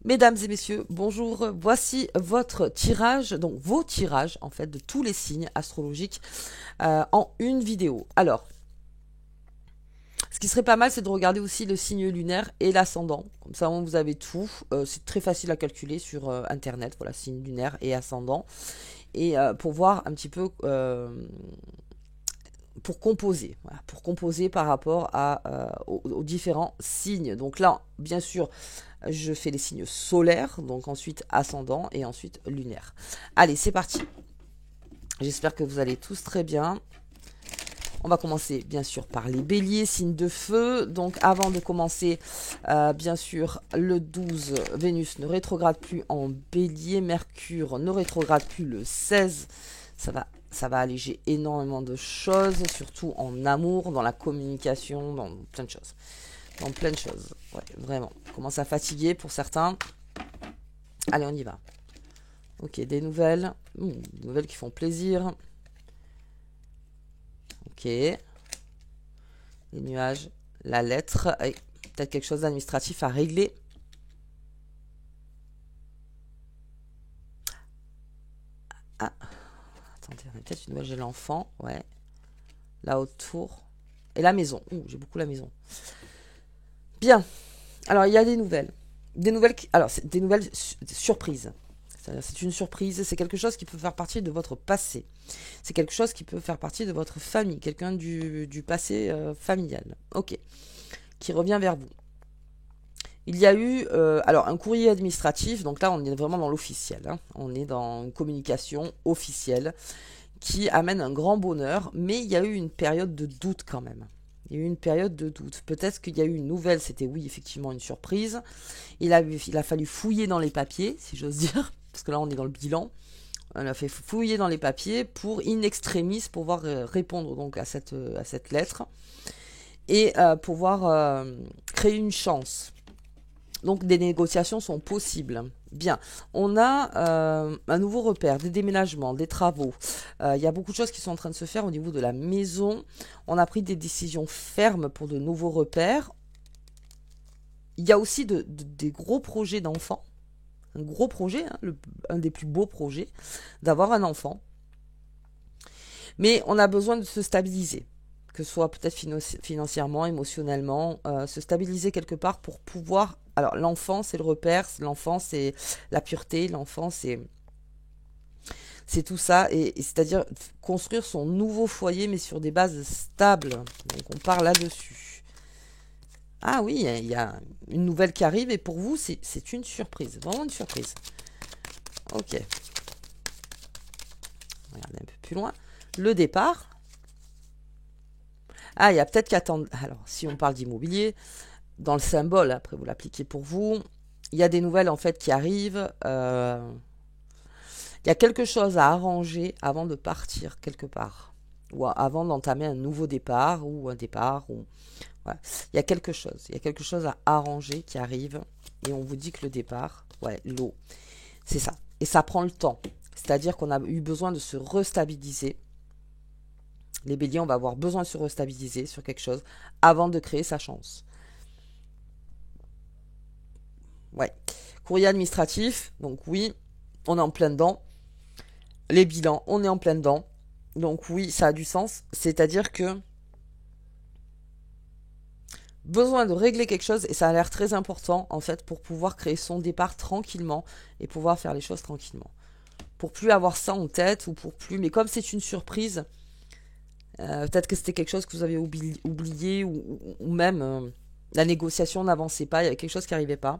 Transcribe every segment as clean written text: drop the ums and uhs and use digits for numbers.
Mesdames et messieurs, bonjour. Voici votre tirage, donc vos tirages en fait de tous les signes astrologiques en une vidéo. Alors, ce qui serait pas mal, c'est de regarder aussi le signe lunaire et l'ascendant. Comme ça, vous avez tout. C'est très facile à calculer sur Internet. Voilà, signe lunaire et ascendant. Et pour voir un petit peu, pour composer. Voilà, pour composer par rapport aux différents signes. Donc là, bien sûr, je fais les signes solaires, donc ensuite ascendant et ensuite lunaire. Allez, c'est parti. J'espère que vous allez tous très bien. On va commencer bien sûr par les béliers, signes de feu. Donc avant de commencer, bien sûr, le 12, Vénus ne rétrograde plus en bélier, Mercure ne rétrograde plus le 16. Ça va alléger énormément de choses, surtout en amour, dans la communication, dans plein de choses. Dans plein de choses, ouais, vraiment. On commence à fatiguer pour certains. Allez, on y va. Ok, des nouvelles. Des nouvelles qui font plaisir. Ok. Les nuages. La lettre. Peut-être quelque chose d'administratif à régler. Ah. Attendez, on a peut-être une nouvelle, j'ai l'enfant. Ouais. La haute tour. Et la maison. J'ai beaucoup la maison. Bien. Alors, il y a des nouvelles. Alors, c'est des nouvelles surprises. C'est une surprise, c'est quelque chose qui peut faire partie de votre passé. C'est quelque chose qui peut faire partie de votre famille, quelqu'un du passé familial. Ok. Qui revient vers vous. Il y a eu alors un courrier administratif, donc là on est vraiment dans l'officiel. Hein. On est dans une communication officielle qui amène un grand bonheur, mais il y a eu une période de doute quand même. Il y a eu une période de doute. Peut-être qu'il y a eu une nouvelle, c'était oui, effectivement, une surprise. Il a fallu fouiller dans les papiers, si j'ose dire, parce que là, on est dans le bilan. On a fait fouiller dans les papiers pour in extremis pouvoir répondre donc à cette lettre et pouvoir créer une chance. Donc, des négociations sont possibles. Bien, on a un nouveau repère, des déménagements, des travaux. Il y a beaucoup de choses qui sont en train de se faire au niveau de la maison. On a pris des décisions fermes pour de nouveaux repères. Il y a aussi des gros projets d'enfants. Un gros projet, hein, un des plus beaux projets, d'avoir un enfant. Mais on a besoin de se stabiliser, que ce soit peut-être financièrement, émotionnellement, se stabiliser quelque part pour pouvoir... Alors l'enfant c'est le repère, l'enfant c'est la pureté, l'enfant c'est tout ça, et c'est-à-dire construire son nouveau foyer mais sur des bases stables. Donc on part là-dessus. Ah oui, il y a une nouvelle qui arrive et pour vous c'est une surprise, vraiment une surprise. Ok. Regardez un peu plus loin. Le départ. Ah, il y a peut-être qu'attendre. Alors, si on parle d'immobilier, dans le symbole, après vous l'appliquez pour vous, il y a des nouvelles en fait qui arrivent. Il y a quelque chose à arranger avant de partir quelque part. Ou avant d'entamer un nouveau départ ou un départ. Voilà. Il y a quelque chose à arranger qui arrive. Et on vous dit que le départ, ouais, l'eau, c'est ça. Et ça prend le temps. C'est-à-dire qu'on a eu besoin de se restabiliser. Les béliers, on va avoir besoin de se restabiliser sur quelque chose avant de créer sa chance. Ouais. Courrier administratif, donc oui, on est en plein dedans. Les bilans, on est en plein dedans. Donc oui, ça a du sens. C'est-à-dire que besoin de régler quelque chose, et ça a l'air très important en fait pour pouvoir créer son départ tranquillement et pouvoir faire les choses tranquillement. Pour plus avoir ça en tête ou pour plus... Mais comme c'est une surprise, peut-être que c'était quelque chose que vous avez oublié ou même la négociation n'avançait pas, il y avait quelque chose qui n'arrivait pas.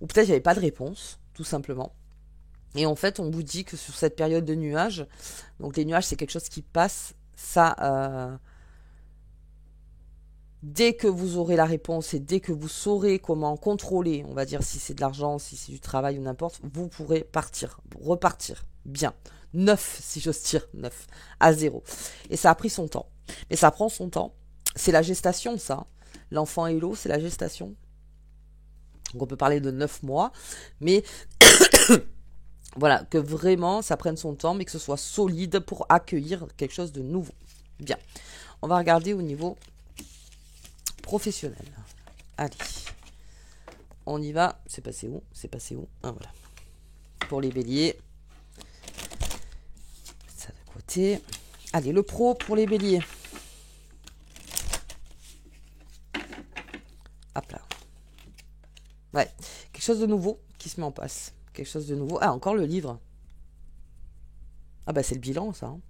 Ou peut-être il n'y avait pas de réponse, tout simplement. Et en fait, on vous dit que sur cette période de nuages, donc les nuages, c'est quelque chose qui passe, ça, dès que vous aurez la réponse et dès que vous saurez comment contrôler, on va dire si c'est de l'argent, si c'est du travail ou n'importe, vous pourrez repartir, bien. Neuf, si j'ose dire, 9 à 0. Et ça a pris son temps. Mais ça prend son temps. C'est la gestation, ça. L'enfant et l'eau, c'est la gestation. Donc on peut parler de 9 mois, mais voilà, que vraiment ça prenne son temps, mais que ce soit solide pour accueillir quelque chose de nouveau. Bien, on va regarder au niveau professionnel. Allez, on y va. C'est passé où? C'est passé où? Ah, voilà. Pour les béliers. Ça de côté. Allez, le pro pour les béliers. Hop là. Ouais. Quelque chose de nouveau qui se met en place. Quelque chose de nouveau. Ah, encore le livre. Ah bah c'est le bilan, ça. Hein.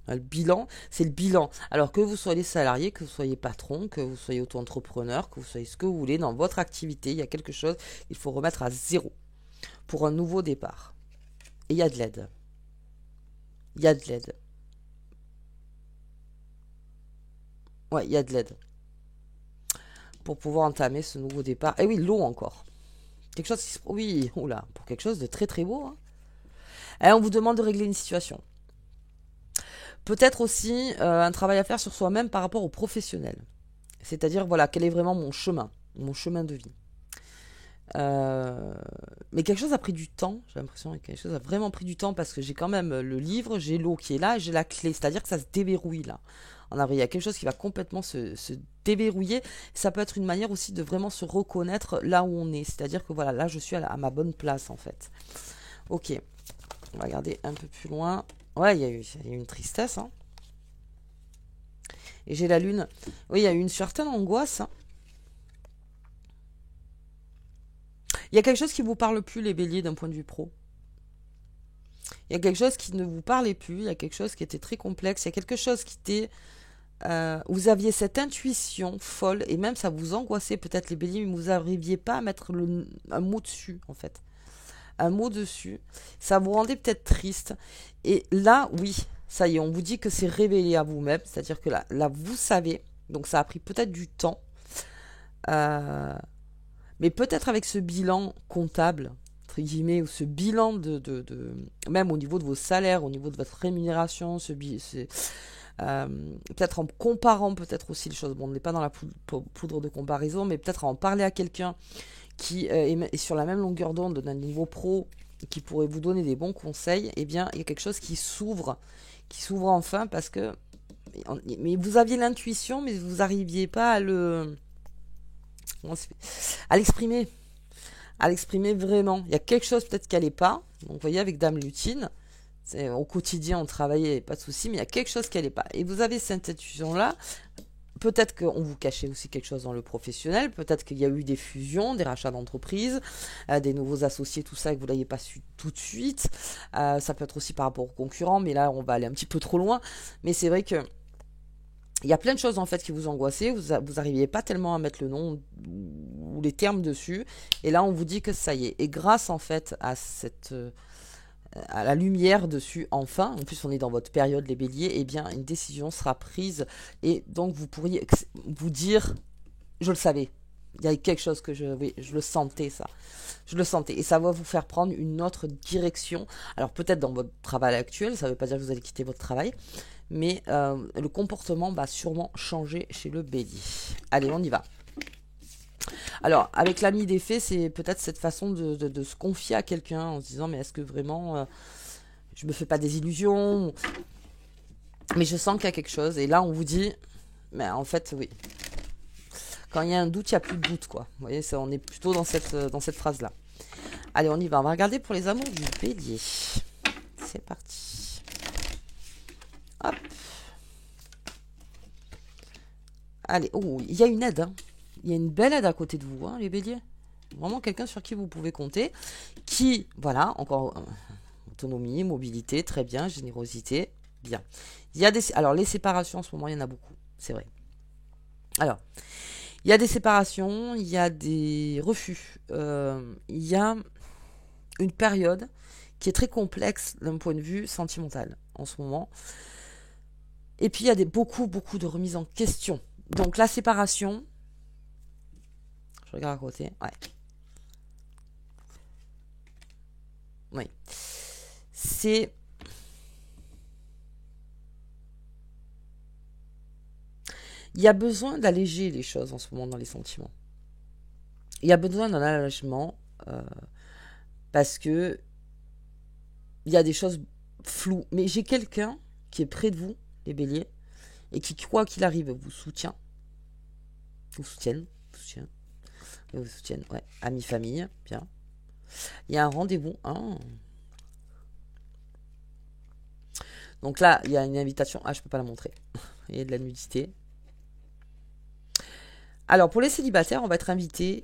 Le bilan, c'est le bilan. Alors que vous soyez salarié, que vous soyez patron, que vous soyez auto-entrepreneur, que vous soyez ce que vous voulez dans votre activité, il y a quelque chose qu'il faut remettre à zéro pour un nouveau départ. Et il y a de l'aide. Il y a de l'aide. Ouais, il y a de l'aide. Pour pouvoir entamer ce nouveau départ. Et oui, l'eau encore. Quelque chose qui se... Oui, oula, pour quelque chose de très très beau. Hein. Et on vous demande de régler une situation. Peut-être aussi un travail à faire sur soi-même par rapport au professionnel. C'est-à-dire, voilà, quel est vraiment mon chemin de vie. Mais quelque chose a pris du temps, j'ai l'impression que quelque chose a vraiment pris du temps parce que j'ai quand même le livre, j'ai l'eau qui est là et j'ai la clé. C'est-à-dire que ça se déverrouille là. En avril, il y a quelque chose qui va complètement se déverrouiller. Ça peut être une manière aussi de vraiment se reconnaître là où on est. C'est-à-dire que voilà, là je suis à ma bonne place en fait. Ok, on va regarder un peu plus loin. Ouais, il y a eu une tristesse. Hein. Et j'ai la lune. Oui, il y a eu une certaine angoisse. Hein. Il y a quelque chose qui ne vous parle plus, les béliers, d'un point de vue pro. Il y a quelque chose qui ne vous parlait plus. Il y a quelque chose qui était très complexe. Il y a quelque chose qui était... vous aviez cette intuition folle et même ça vous angoissait peut-être les béliers, mais vous n'arriviez pas à mettre un mot dessus, en fait. Un mot dessus. Ça vous rendait peut-être triste. Et là, oui, ça y est, on vous dit que c'est révélé à vous-même. C'est-à-dire que là, vous savez. Donc ça a pris peut-être du temps. Mais peut-être avec ce bilan comptable, entre guillemets, ou ce bilan même au niveau de vos salaires, au niveau de votre rémunération, peut-être en comparant peut-être aussi les choses. Bon, on n'est pas dans la poudre de comparaison, mais peut-être en parler à quelqu'un qui est sur la même longueur d'onde d'un niveau pro, qui pourrait vous donner des bons conseils, eh bien, il y a quelque chose qui s'ouvre enfin parce que mais vous aviez l'intuition, mais vous n'arriviez pas à l'exprimer vraiment. Il y a quelque chose peut-être qui n'allait pas. Donc, vous voyez, avec Dame Lutine, au quotidien, on travaillait, pas de souci, mais il y a quelque chose qui n'allait pas. Et vous avez cette intuition-là. Peut-être qu'on vous cachait aussi quelque chose dans le professionnel. Peut-être qu'il y a eu des fusions, des rachats d'entreprises, des nouveaux associés, tout ça, que vous ne l'ayez pas su tout de suite. Ça peut être aussi par rapport aux concurrents, mais là, on va aller un petit peu trop loin. Mais c'est vrai que il y a plein de choses en fait qui vous angoissaient, vous n'arriviez pas tellement à mettre le nom ou les termes dessus, et là on vous dit que ça y est. Et grâce en fait à la lumière dessus, enfin, en plus on est dans votre période les béliers, eh bien une décision sera prise, et donc vous pourriez vous dire, je le savais, il y a quelque chose que oui, je le sentais ça. Je le sentais. Et ça va vous faire prendre une autre direction. Alors peut-être dans votre travail actuel, ça ne veut pas dire que vous allez quitter votre travail, mais le comportement va sûrement changer chez le bélier. Allez, on y va. Alors, avec l'ami des fées, c'est peut-être cette façon de se confier à quelqu'un en se disant, mais est-ce que vraiment je me fais pas des illusions? Mais je sens qu'il y a quelque chose. Et là, on vous dit, mais en fait, oui. Quand il y a un doute, il n'y a plus de doute, quoi. Vous voyez, on est plutôt dans cette phrase-là. Allez, on y va. On va regarder pour les amours du bélier. C'est parti. Hop. Allez, oh, il y a une aide. Hein. Il y a une belle aide à côté de vous, hein, les béliers. Vraiment quelqu'un sur qui vous pouvez compter. Qui, voilà, encore autonomie, mobilité, très bien, générosité, bien. Il y a alors, les séparations, en ce moment, il y en a beaucoup. C'est vrai. Alors, il y a des séparations, il y a des refus. Il y a une période qui est très complexe d'un point de vue sentimental en ce moment. Et puis il y a beaucoup de remises en question. Donc la séparation, je regarde à côté, ouais. Oui. C'est... Il y a besoin d'alléger les choses en ce moment dans les sentiments. Il y a besoin d'un allègement parce que il y a des choses floues. Mais j'ai quelqu'un qui est près de vous, les béliers, et qui, quoi qu'il arrive, vous soutient. Vous soutient. Ils vous soutiennent, ouais. Amis, famille, bien. Il y a un rendez-vous. Ah. Donc là, il y a une invitation. Ah, je peux pas la montrer. Il y a de la nudité. Alors, pour les célibataires, on va être invité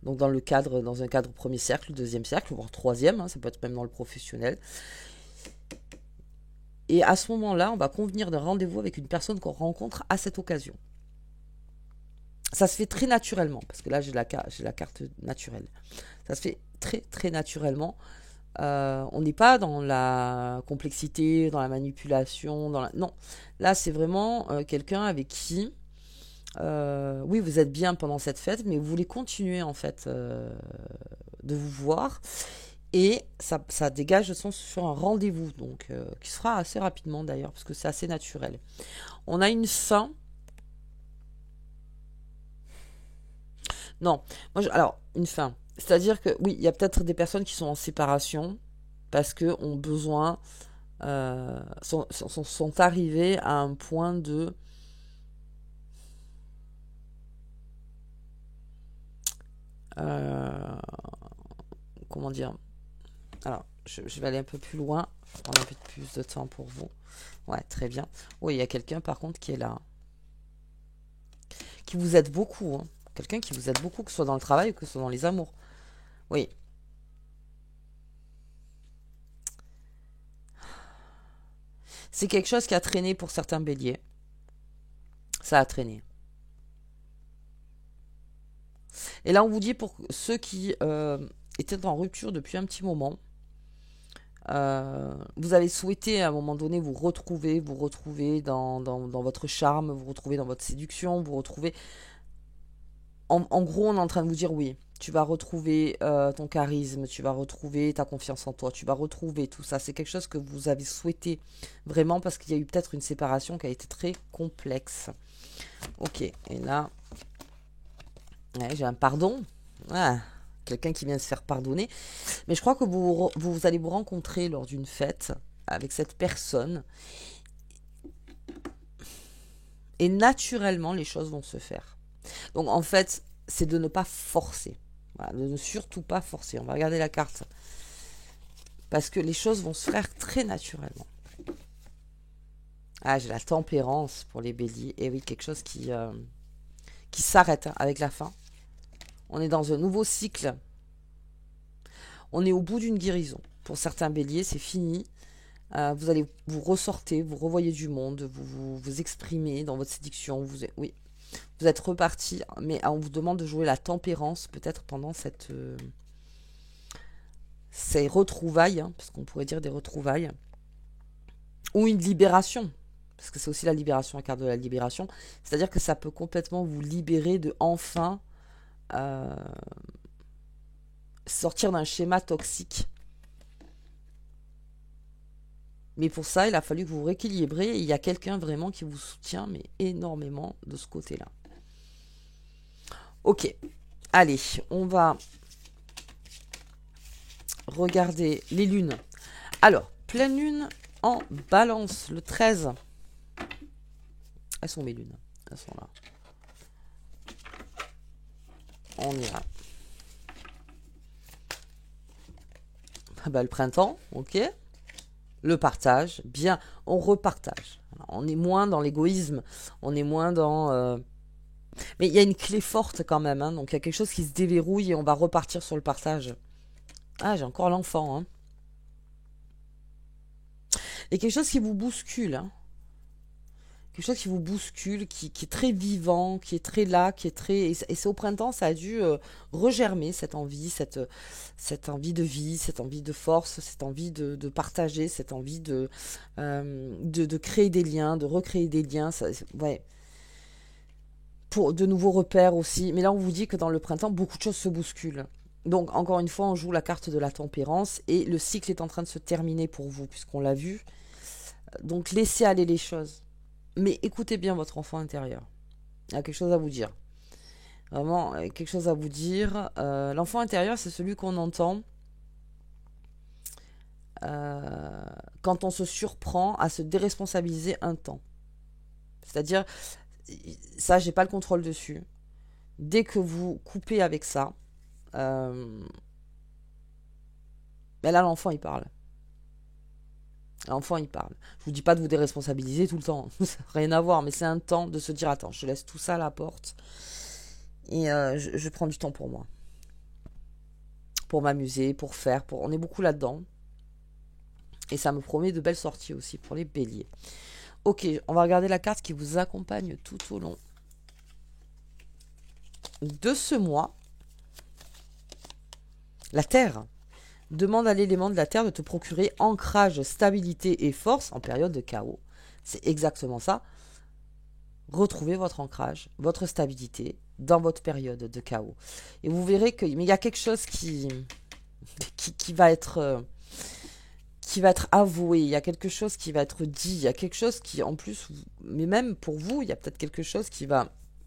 donc dans un cadre premier cercle, deuxième cercle, voire troisième, hein, ça peut être même dans le professionnel. Et à ce moment-là, on va convenir d'un rendez-vous avec une personne qu'on rencontre à cette occasion. Ça se fait très naturellement, parce que là, j'ai la carte naturelle. Ça se fait très, très naturellement. On n'est pas dans la complexité, dans la manipulation, non. Là, c'est vraiment quelqu'un avec qui, oui, vous êtes bien pendant cette fête, mais vous voulez continuer en fait de vous voir. Et ça dégage le sens sur un rendez-vous, donc qui se fera assez rapidement d'ailleurs, parce que c'est assez naturel. On a une fin. Non, alors, une fin. C'est-à-dire que, oui, il y a peut-être des personnes qui sont en séparation parce que ont besoin, sont arrivées à un point de... comment dire? Alors, je vais aller un peu plus loin. Je vais prendre un peu plus de temps pour vous. Ouais, très bien. Oui, il y a quelqu'un par contre qui est là. Qui vous aide beaucoup. Hein. Quelqu'un qui vous aide beaucoup, que ce soit dans le travail ou que ce soit dans les amours. Oui. C'est quelque chose qui a traîné pour certains béliers. Ça a traîné. Et là, on vous dit pour ceux qui étaient en rupture depuis un petit moment, vous avez souhaité à un moment donné vous retrouver dans votre charme, vous retrouver dans votre séduction, vous retrouver... En gros, on est en train de vous dire oui, tu vas retrouver ton charisme, tu vas retrouver ta confiance en toi, tu vas retrouver tout ça. C'est quelque chose que vous avez souhaité vraiment parce qu'il y a eu peut-être une séparation qui a été très complexe. Ok, et là, ouais, j'ai un pardon. Ah, quelqu'un qui vient se faire pardonner. Mais je crois que vous allez vous rencontrer lors d'une fête avec cette personne. Et naturellement, les choses vont se faire. Donc en fait, c'est de ne pas forcer. Voilà, de ne surtout pas forcer. On va regarder la carte. Parce que les choses vont se faire très naturellement. Ah, j'ai la tempérance pour les béliers. Et oui, quelque chose qui s'arrête hein, avec la fin. On est dans un nouveau cycle. On est au bout d'une guérison. Pour certains béliers, c'est fini. Vous allez vous ressortez, vous revoyez du monde, vous exprimez dans votre séduction. Oui, vous êtes reparti, mais on vous demande de jouer la tempérance peut-être pendant ces retrouvailles, hein, parce qu'on pourrait dire des retrouvailles, ou une libération, parce que c'est aussi la libération, la carte de la libération. C'est-à-dire que ça peut complètement vous libérer de enfin sortir d'un schéma toxique. Mais pour ça, il a fallu que vous vous rééquilibrez. Il y a quelqu'un vraiment qui vous soutient, mais énormément de ce côté-là. Ok. Allez, on va regarder les lunes. Alors, pleine lune en balance, le 13. Elles sont mes lunes. Elles sont là. On ira. Ah bah, le printemps, ok. Le partage, bien, on repartage. On est moins dans l'égoïsme, on est moins dans... Mais il y a une clé forte quand même, hein, donc il y a quelque chose qui se déverrouille et on va repartir sur le partage. Ah, j'ai encore l'enfant. Hein. Il y a quelque chose qui vous bouscule. Hein. Quelque chose qui vous bouscule, qui est très vivant, qui est très là, qui est très... Et c'est au printemps, ça a dû regermer cette envie, cette envie de vie, cette envie de force, cette envie de partager, cette envie de créer des liens, de recréer des liens. Ça, ouais. Pour de nouveaux repères aussi. Mais là, on vous dit que dans le printemps, beaucoup de choses se bousculent. Donc, encore une fois, on joue la carte de la tempérance et le cycle est en train de se terminer pour vous, puisqu'on l'a vu. Donc, laissez aller les choses. Mais écoutez bien votre enfant intérieur. Il y a quelque chose à vous dire. Vraiment, quelque chose à vous dire. L'enfant intérieur, c'est celui qu'on entend quand on se surprend à se déresponsabiliser un temps. C'est-à-dire, ça, j'ai pas le contrôle dessus. Dès que vous coupez avec ça, ben là, l'enfant, il parle. L'enfant, il parle. Je vous dis pas de vous déresponsabiliser tout le temps. Ça n'a rien à voir, mais c'est un temps de se dire, attends, je laisse tout ça à la porte. Et je prends du temps pour moi. Pour m'amuser, pour faire. On est beaucoup là-dedans. Et ça me promet de belles sorties aussi pour les béliers. Ok, on va regarder la carte qui vous accompagne tout au long de ce mois. La Terre demande à l'élément de la Terre de te procurer ancrage, stabilité et force en période de chaos. C'est exactement ça. Retrouvez votre ancrage, votre stabilité dans votre période de chaos. Et vous verrez qu'il y a quelque chose qui va être avoué, il y a quelque chose qui va être dit, il y a quelque chose qui, en plus, mais même pour vous, il y a peut-être quelque chose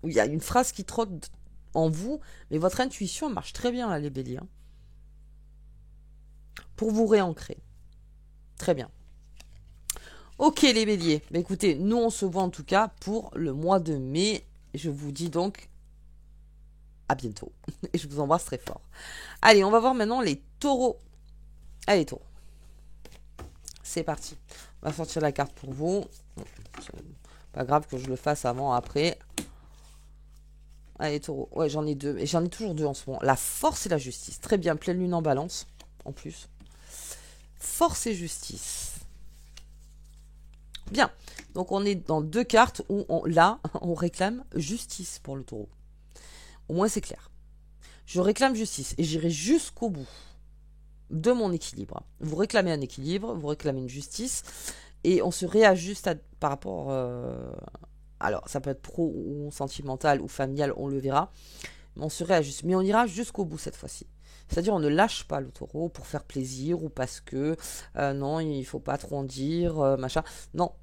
où il y a une phrase qui trotte en vous, mais votre intuition marche très bien là, les béliers. Hein, pour vous réancrer. Très bien. Ok les béliers, bah, écoutez, nous on se voit en tout cas pour le mois de mai. Je vous dis donc à bientôt. Et je vous embrasse très fort. Allez, on va voir maintenant les taureaux. Allez taureaux. C'est parti. On va sortir la carte pour vous. Pas grave que je le fasse avant, après. Allez taureaux. Ouais, j'en ai deux. Et j'en ai toujours deux en ce moment. La force et la justice. Très bien, pleine lune en balance. En plus. Force et justice. Bien, donc on est dans deux cartes où on réclame justice pour le taureau. Au moins c'est clair. Je réclame justice et j'irai jusqu'au bout de mon équilibre. Vous réclamez un équilibre, vous réclamez une justice et on se réajuste par rapport... alors ça peut être pro ou sentimental ou familial, on le verra. Mais on se réajuste, mais on ira jusqu'au bout cette fois-ci. C'est-à-dire on ne lâche pas le taureau pour faire plaisir ou parce que non, il faut pas trop en dire, machin. Non.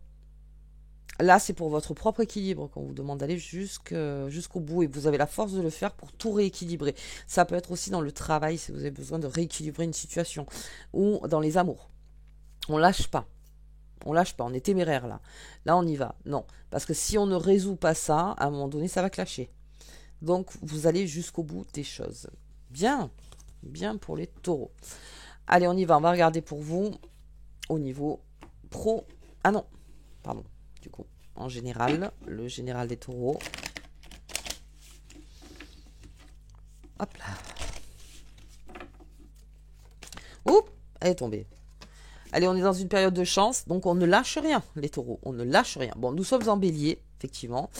Là, c'est pour votre propre équilibre qu'on vous demande d'aller jusqu'au bout et vous avez la force de le faire pour tout rééquilibrer. Ça peut être aussi dans le travail si vous avez besoin de rééquilibrer une situation ou dans les amours. On lâche pas. On lâche pas, on est téméraire là. Là, on y va. Non, parce que si on ne résout pas ça, à un moment donné, ça va clasher. Donc, vous allez jusqu'au bout des choses. Bien, bien pour les taureaux. Allez, on y va. On va regarder pour vous au niveau pro. Ah non, pardon. Du coup, en général, le général des taureaux. Hop là. Oups, elle est tombée. Allez, on est dans une période de chance, donc on ne lâche rien, les taureaux. On ne lâche rien. Bon, nous sommes en bélier, effectivement.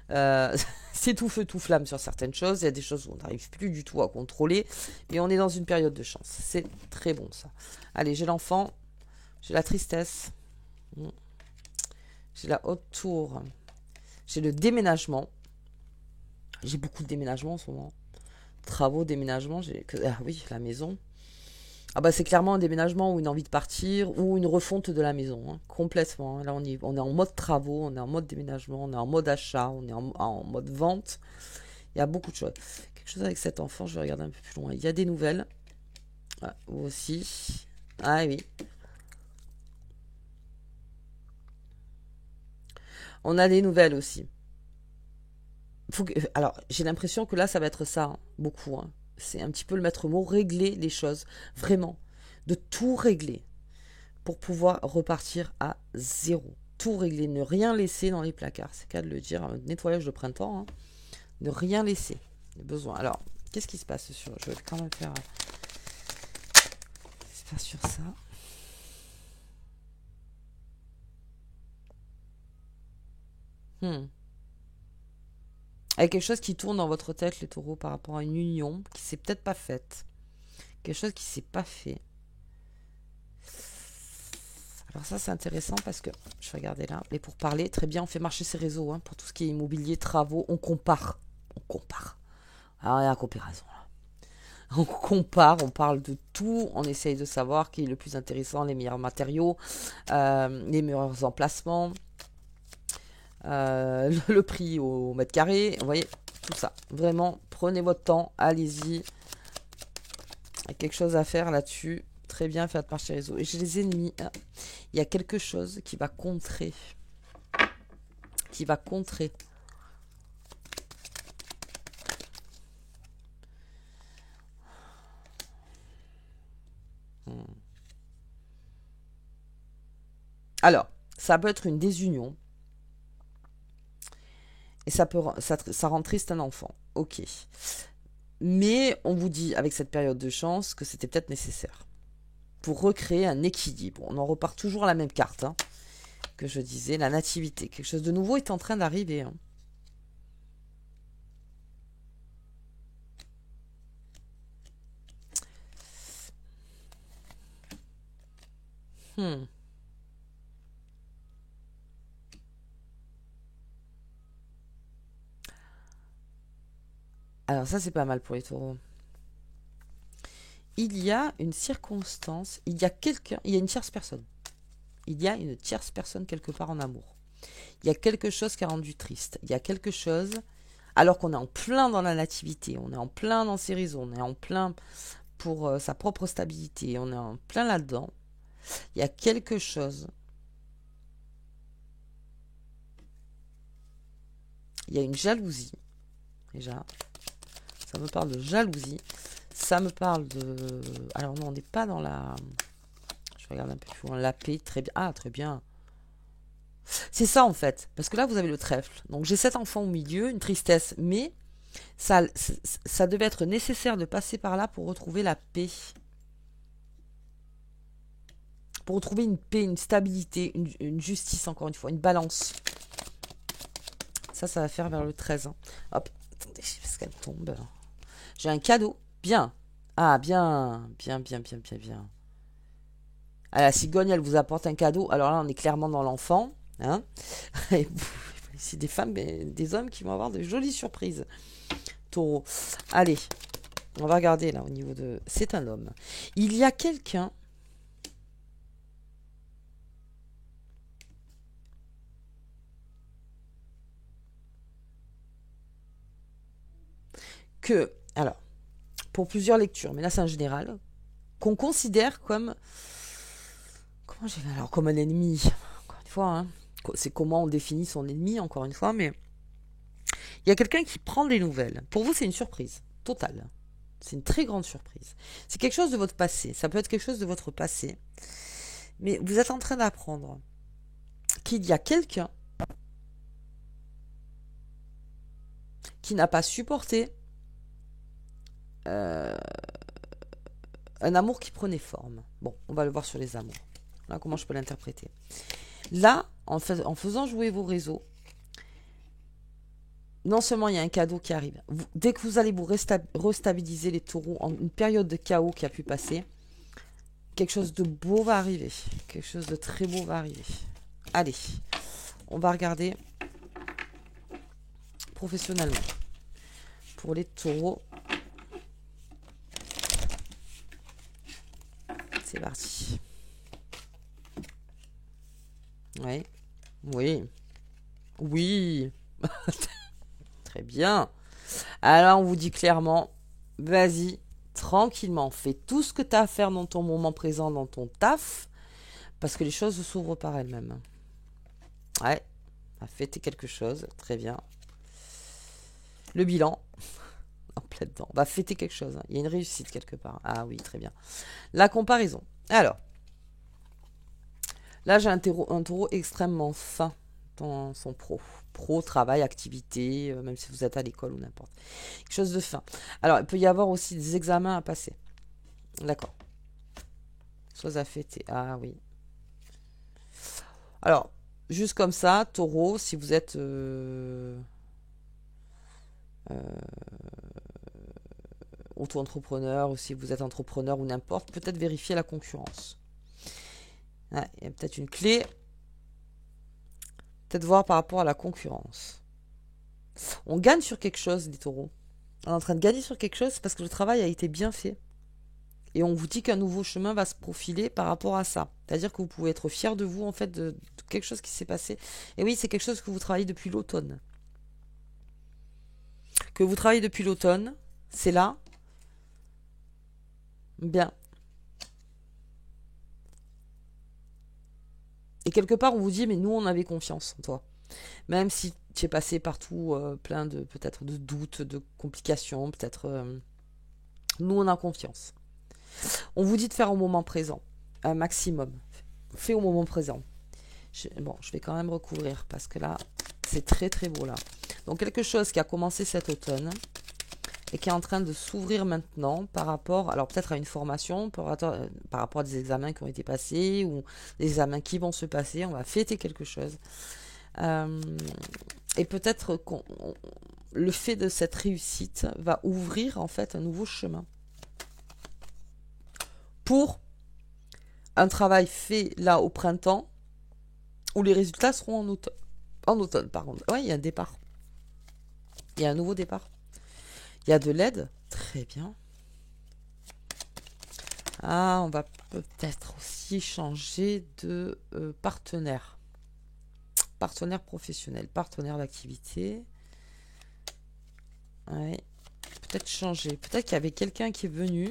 C'est tout feu, tout flamme sur certaines choses. Il y a des choses où on n'arrive plus du tout à contrôler. Mais on est dans une période de chance. C'est très bon, ça. Allez, j'ai l'enfant. J'ai la tristesse. J'ai la haute tour. J'ai le déménagement. J'ai beaucoup de déménagements en ce moment. Travaux, déménagement. Ah oui, la maison. Ah bah c'est clairement un déménagement ou une envie de partir ou une refonte de la maison. Hein, complètement. Là, on est en mode travaux, on est en mode déménagement, on est en mode achat, on est en mode vente. Il y a beaucoup de choses. Quelque chose avec cet enfant, je vais regarder un peu plus loin. Il y a des nouvelles. Ah, vous aussi. Ah oui. On a des nouvelles aussi. Alors, j'ai l'impression que là, ça va être ça, hein, beaucoup. Hein. C'est un petit peu le maître mot, régler les choses, vraiment. De tout régler pour pouvoir repartir à zéro. Tout régler, ne rien laisser dans les placards. C'est le cas de le dire, un nettoyage de printemps. Hein. Ne rien laisser. Besoin. Alors, qu'est-ce qui se passe sur... Je vais quand même faire... Qu'est-ce qui se passe sur ça? Il y a quelque chose qui tourne dans votre tête, les taureaux, par rapport à une union qui s'est peut-être pas faite. Quelque chose qui s'est pas fait. Alors ça, c'est intéressant parce que, je vais regarder là, mais pour parler, très bien, on fait marcher ses réseaux. Hein, pour tout ce qui est immobilier, travaux, on compare. On compare. Alors, il y a la comparaison là. On compare, on parle de tout, on essaye de savoir qui est le plus intéressant, les meilleurs matériaux, les meilleurs emplacements. Le prix au mètre carré, vous voyez, tout ça. Vraiment, prenez votre temps, allez-y. Il y a quelque chose à faire là-dessus. Très bien, faites marcher les réseaux. Et j'ai les ennemis. Il y a quelque chose qui va contrer. Qui va contrer. Alors, ça peut être une désunion. Et ça rend triste un enfant. Ok. Mais on vous dit, avec cette période de chance, que c'était peut-être nécessaire. Pour recréer un équilibre. On en repart toujours à la même carte. Hein, que je disais, la nativité. Quelque chose de nouveau est en train d'arriver. Hein. Hmm. Alors ça, c'est pas mal pour les taureaux. Il y a une circonstance, il y a quelqu'un, il y a une tierce personne. Il y a une tierce personne quelque part en amour. Il y a quelque chose qui a rendu triste. Il y a quelque chose, alors qu'on est en plein dans la nativité, on est en plein dans ses raisons, on est en plein pour sa propre stabilité, on est en plein là-dedans. Il y a quelque chose. Il y a une jalousie, déjà. Ça me parle de jalousie. Ça me parle de... Alors non, on n'est pas dans la... Je regarde un peu plus loin. La paix, très bien. Ah, très bien. C'est ça en fait. Parce que là, vous avez le trèfle. Donc j'ai cet enfant au milieu, une tristesse. Mais ça devait être nécessaire de passer par là pour retrouver la paix. Pour retrouver une paix, une stabilité, une justice, encore une fois, une balance. Ça va faire vers le 13. Hein. Hop, attendez, parce qu'elle tombe. J'ai un cadeau. Bien. Ah, bien. Bien, bien, bien, bien, bien. Ah, la cigogne, elle vous apporte un cadeau. Alors là, on est clairement dans l'enfant. Hein. C'est des femmes et des hommes qui vont avoir de jolies surprises. Taureau. Allez, on va regarder là au niveau de... C'est un homme. Il y a quelqu'un... que... Alors, pour plusieurs lectures, mais là c'est en général, qu'on considère comme... Comment j'ai... Alors, comme un ennemi. Encore une fois, hein. C'est comment on définit son ennemi, encore une fois, mais... Il y a quelqu'un qui prend des nouvelles. Pour vous, c'est une surprise totale. C'est une très grande surprise. C'est quelque chose de votre passé. Ça peut être quelque chose de votre passé. Mais vous êtes en train d'apprendre qu'il y a quelqu'un qui n'a pas supporté un amour qui prenait forme. Bon, on va le voir sur les amours. Là, comment je peux l'interpréter? Là, en faisant jouer vos réseaux, non seulement il y a un cadeau qui arrive, dès que vous allez vous restabiliser les taureaux en une période de chaos qui a pu passer, quelque chose de beau va arriver. Quelque chose de très beau va arriver. Allez, on va regarder professionnellement. Pour les taureaux, c'est parti. Oui, oui, oui. Très bien. Alors, on vous dit clairement, vas-y, tranquillement, fais tout ce que tu as à faire dans ton moment présent, dans ton taf, parce que les choses s'ouvrent par elles-mêmes. Ouais, fêter quelque chose, très bien. Le bilan, en plein dedans, va fêter quelque chose. Hein. Il y a une réussite quelque part. Ah oui, très bien. La comparaison. Alors, là, j'ai un taureau extrêmement fin dans son pro, travail, activité, même si vous êtes à l'école ou n'importe. Quelque chose de fin. Alors, il peut y avoir aussi des examens à passer. D'accord. Chose à fêter. Ah oui. Alors, juste comme ça, taureau, si vous êtes auto-entrepreneur ou si vous êtes entrepreneur ou n'importe, peut-être vérifier la concurrence. Ouais, il y a peut-être une clé. Peut-être voir par rapport à la concurrence. On gagne sur quelque chose, les taureaux. On est en train de gagner sur quelque chose parce que le travail a été bien fait. Et on vous dit qu'un nouveau chemin va se profiler par rapport à ça. C'est-à-dire que vous pouvez être fier de vous, en fait, de quelque chose qui s'est passé. Et oui, c'est quelque chose que vous travaillez depuis l'automne. Que vous travaillez depuis l'automne, c'est là. Bien. Et quelque part, on vous dit, mais nous, on avait confiance en toi. Même si tu es passé partout plein de, peut-être, de doutes, de complications, peut-être... nous, on a confiance. On vous dit de faire au moment présent, un maximum. Fais au moment présent. Bon, je vais quand même recouvrir parce que là, c'est très très beau là. Donc quelque chose qui a commencé cet automne et qui est en train de s'ouvrir maintenant par rapport, alors peut-être à une formation, par rapport à des examens qui ont été passés ou des examens qui vont se passer. On va fêter quelque chose. Et peut-être le fait de cette réussite va ouvrir en fait un nouveau chemin pour un travail fait là au printemps où les résultats seront en automne. En automne, par contre. Ouais, il y a un départ. Il y a un nouveau départ. Il y a de l'aide. Très bien. Ah, on va peut-être aussi changer de partenaire. Partenaire professionnel, partenaire d'activité. Ouais. Peut-être changer. Peut-être qu'il y avait quelqu'un qui est venu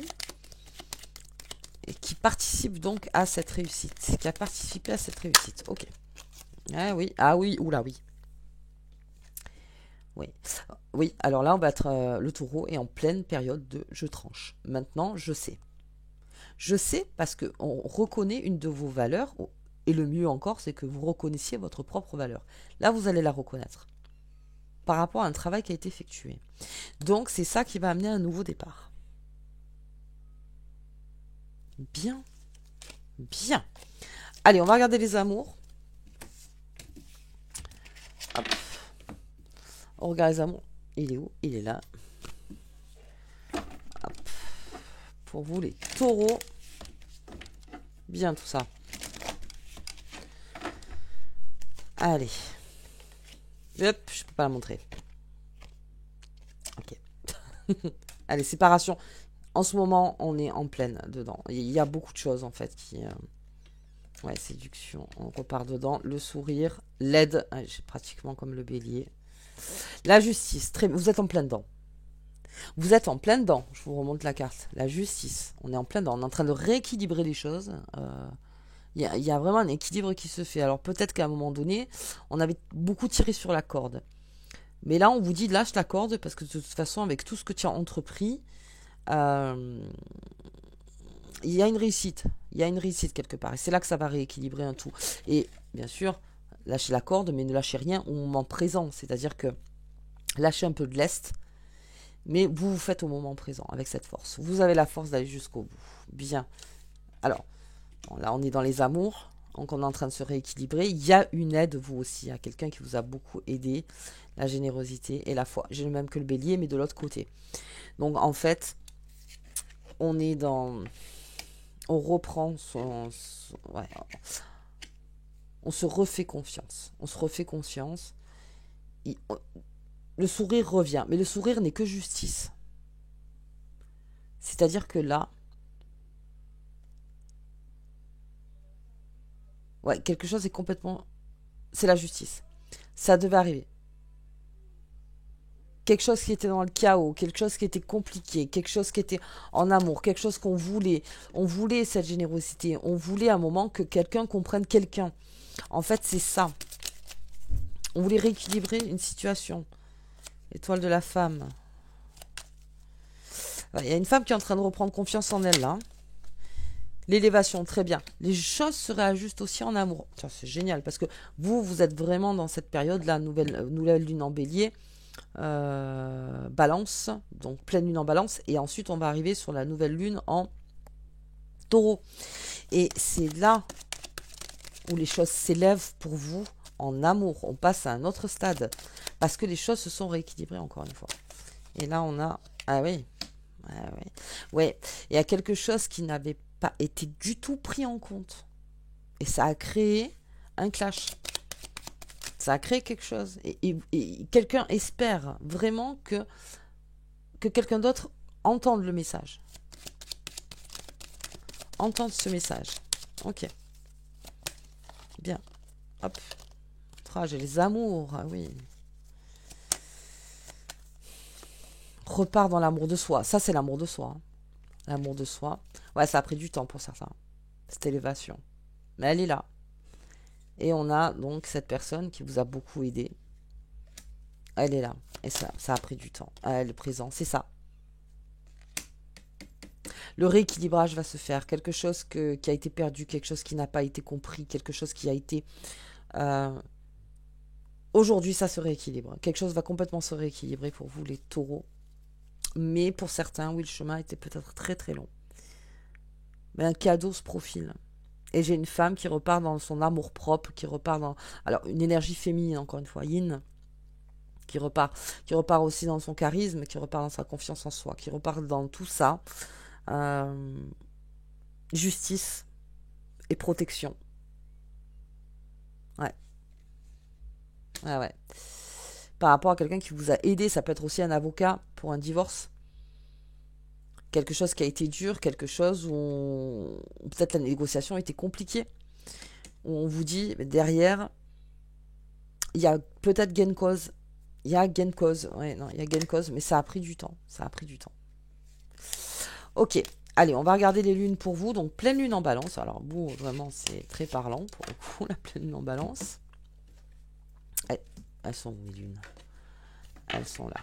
et qui participe donc à cette réussite. Qui a participé à cette réussite. Ok. Ah oui, ah oui, oula oui. Oui. Oui, alors là, on va être le taureau est en pleine période de je tranche. Maintenant, je sais. Je sais parce qu'on reconnaît une de vos valeurs, et le mieux encore, c'est que vous reconnaissiez votre propre valeur. Là, vous allez la reconnaître par rapport à un travail qui a été effectué. Donc, c'est ça qui va amener un nouveau départ. Bien. Bien. Allez, on va regarder les amours. Hop. On regarde les amours. Il est où? Il est là. Hop. Pour vous, les taureaux. Bien tout ça. Allez. Hop, je peux pas la montrer. Ok. Allez, séparation. En ce moment, on est en pleine dedans. Il y a beaucoup de choses en fait qui... Ouais, séduction, on repart dedans. Le sourire, l'aide, pratiquement comme le bélier. La justice, vous êtes en plein dedans. Vous êtes en plein dedans. Je vous remonte la carte. La justice, on est en plein dedans. On est en train de rééquilibrer les choses. Il y a vraiment un équilibre qui se fait. Alors peut-être qu'à un moment donné, on avait beaucoup tiré sur la corde. Mais là, on vous dit lâche la corde parce que de toute façon, avec tout ce que tu as entrepris, il y a une réussite. Il y a une réussite quelque part. Et c'est là que ça va rééquilibrer un tout. Et bien sûr, lâchez la corde, mais ne lâchez rien au moment présent. C'est-à-dire que lâchez un peu de lest, mais vous faites au moment présent avec cette force. Vous avez la force d'aller jusqu'au bout. Bien. Alors, bon, là, on est dans les amours. Donc, on est en train de se rééquilibrer. Il y a une aide, vous aussi. Il y a quelqu'un qui vous a beaucoup aidé. La générosité et la foi. J'ai le même que le bélier, mais de l'autre côté. Donc, en fait, on est dans... On reprend ouais, on se refait confiance. On se refait confiance. Le sourire revient. Mais le sourire n'est que justice. C'est-à-dire que là... Ouais, quelque chose est complètement... C'est la justice. Ça devait arriver. Quelque chose qui était dans le chaos, quelque chose qui était compliqué, quelque chose qui était en amour, quelque chose qu'on voulait. On voulait cette générosité. On voulait un moment que quelqu'un comprenne quelqu'un. En fait, c'est ça. On voulait rééquilibrer une situation. Étoile de la femme. Il y a une femme qui est en train de reprendre confiance en elle, là. L'élévation, très bien. Les choses se réajustent aussi en amour. Tiens, c'est génial, parce que vous êtes vraiment dans cette période, la nouvelle lune en bélier. Balance, donc pleine lune en balance, et ensuite on va arriver sur la nouvelle lune en taureau. Et c'est là où les choses s'élèvent pour vous en amour. On passe à un autre stade, parce que les choses se sont rééquilibrées encore une fois. Et là on a... Ah oui, ouais. Il y a quelque chose qui n'avait pas été du tout pris en compte. Et ça a créé un clash. Ça a créé quelque chose. Et quelqu'un espère vraiment que quelqu'un d'autre entende le message. Entende ce message. Ok. Bien. Hop. J'ai les amours. Ah oui. Repart dans l'amour de soi. Ça, c'est l'amour de soi. L'amour de soi. Ouais, ça a pris du temps pour certains. Cette élévation. Mais elle est là. Et on a donc cette personne qui vous a beaucoup aidé. Elle est là. Et ça a pris du temps. Elle est présente. C'est ça. Le rééquilibrage va se faire. Quelque chose qui a été perdu, quelque chose qui n'a pas été compris, quelque chose qui a été Euh, Aujourd'hui, ça se rééquilibre. Quelque chose va complètement se rééquilibrer pour vous, les taureaux. Mais pour certains, oui, le chemin était peut-être très très long. Mais un cadeau se profile. Et j'ai une femme qui repart dans son amour-propre, qui repart dans... Alors, une énergie féminine, encore une fois, yin, qui repart aussi dans son charisme, qui repart dans sa confiance en soi, qui repart dans tout ça. Euh, Justice et protection. Ouais. Ouais, ouais. Par rapport à quelqu'un qui vous a aidé, ça peut être aussi un avocat pour un divorce. Quelque chose qui a été dur, quelque chose où peut-être la négociation a été compliquée. Où on vous dit, derrière, il y a peut-être gain de cause. Il y a gain de cause. Ouais, non, il y a gain de cause, mais ça a pris du temps. Ça a pris du temps. Ok. Allez, on va regarder les lunes pour vous. Donc, pleine lune en balance. Alors, bon, vraiment, c'est très parlant pour le coup, la pleine lune en balance. Allez, elles sont où les lunes? Elles sont là.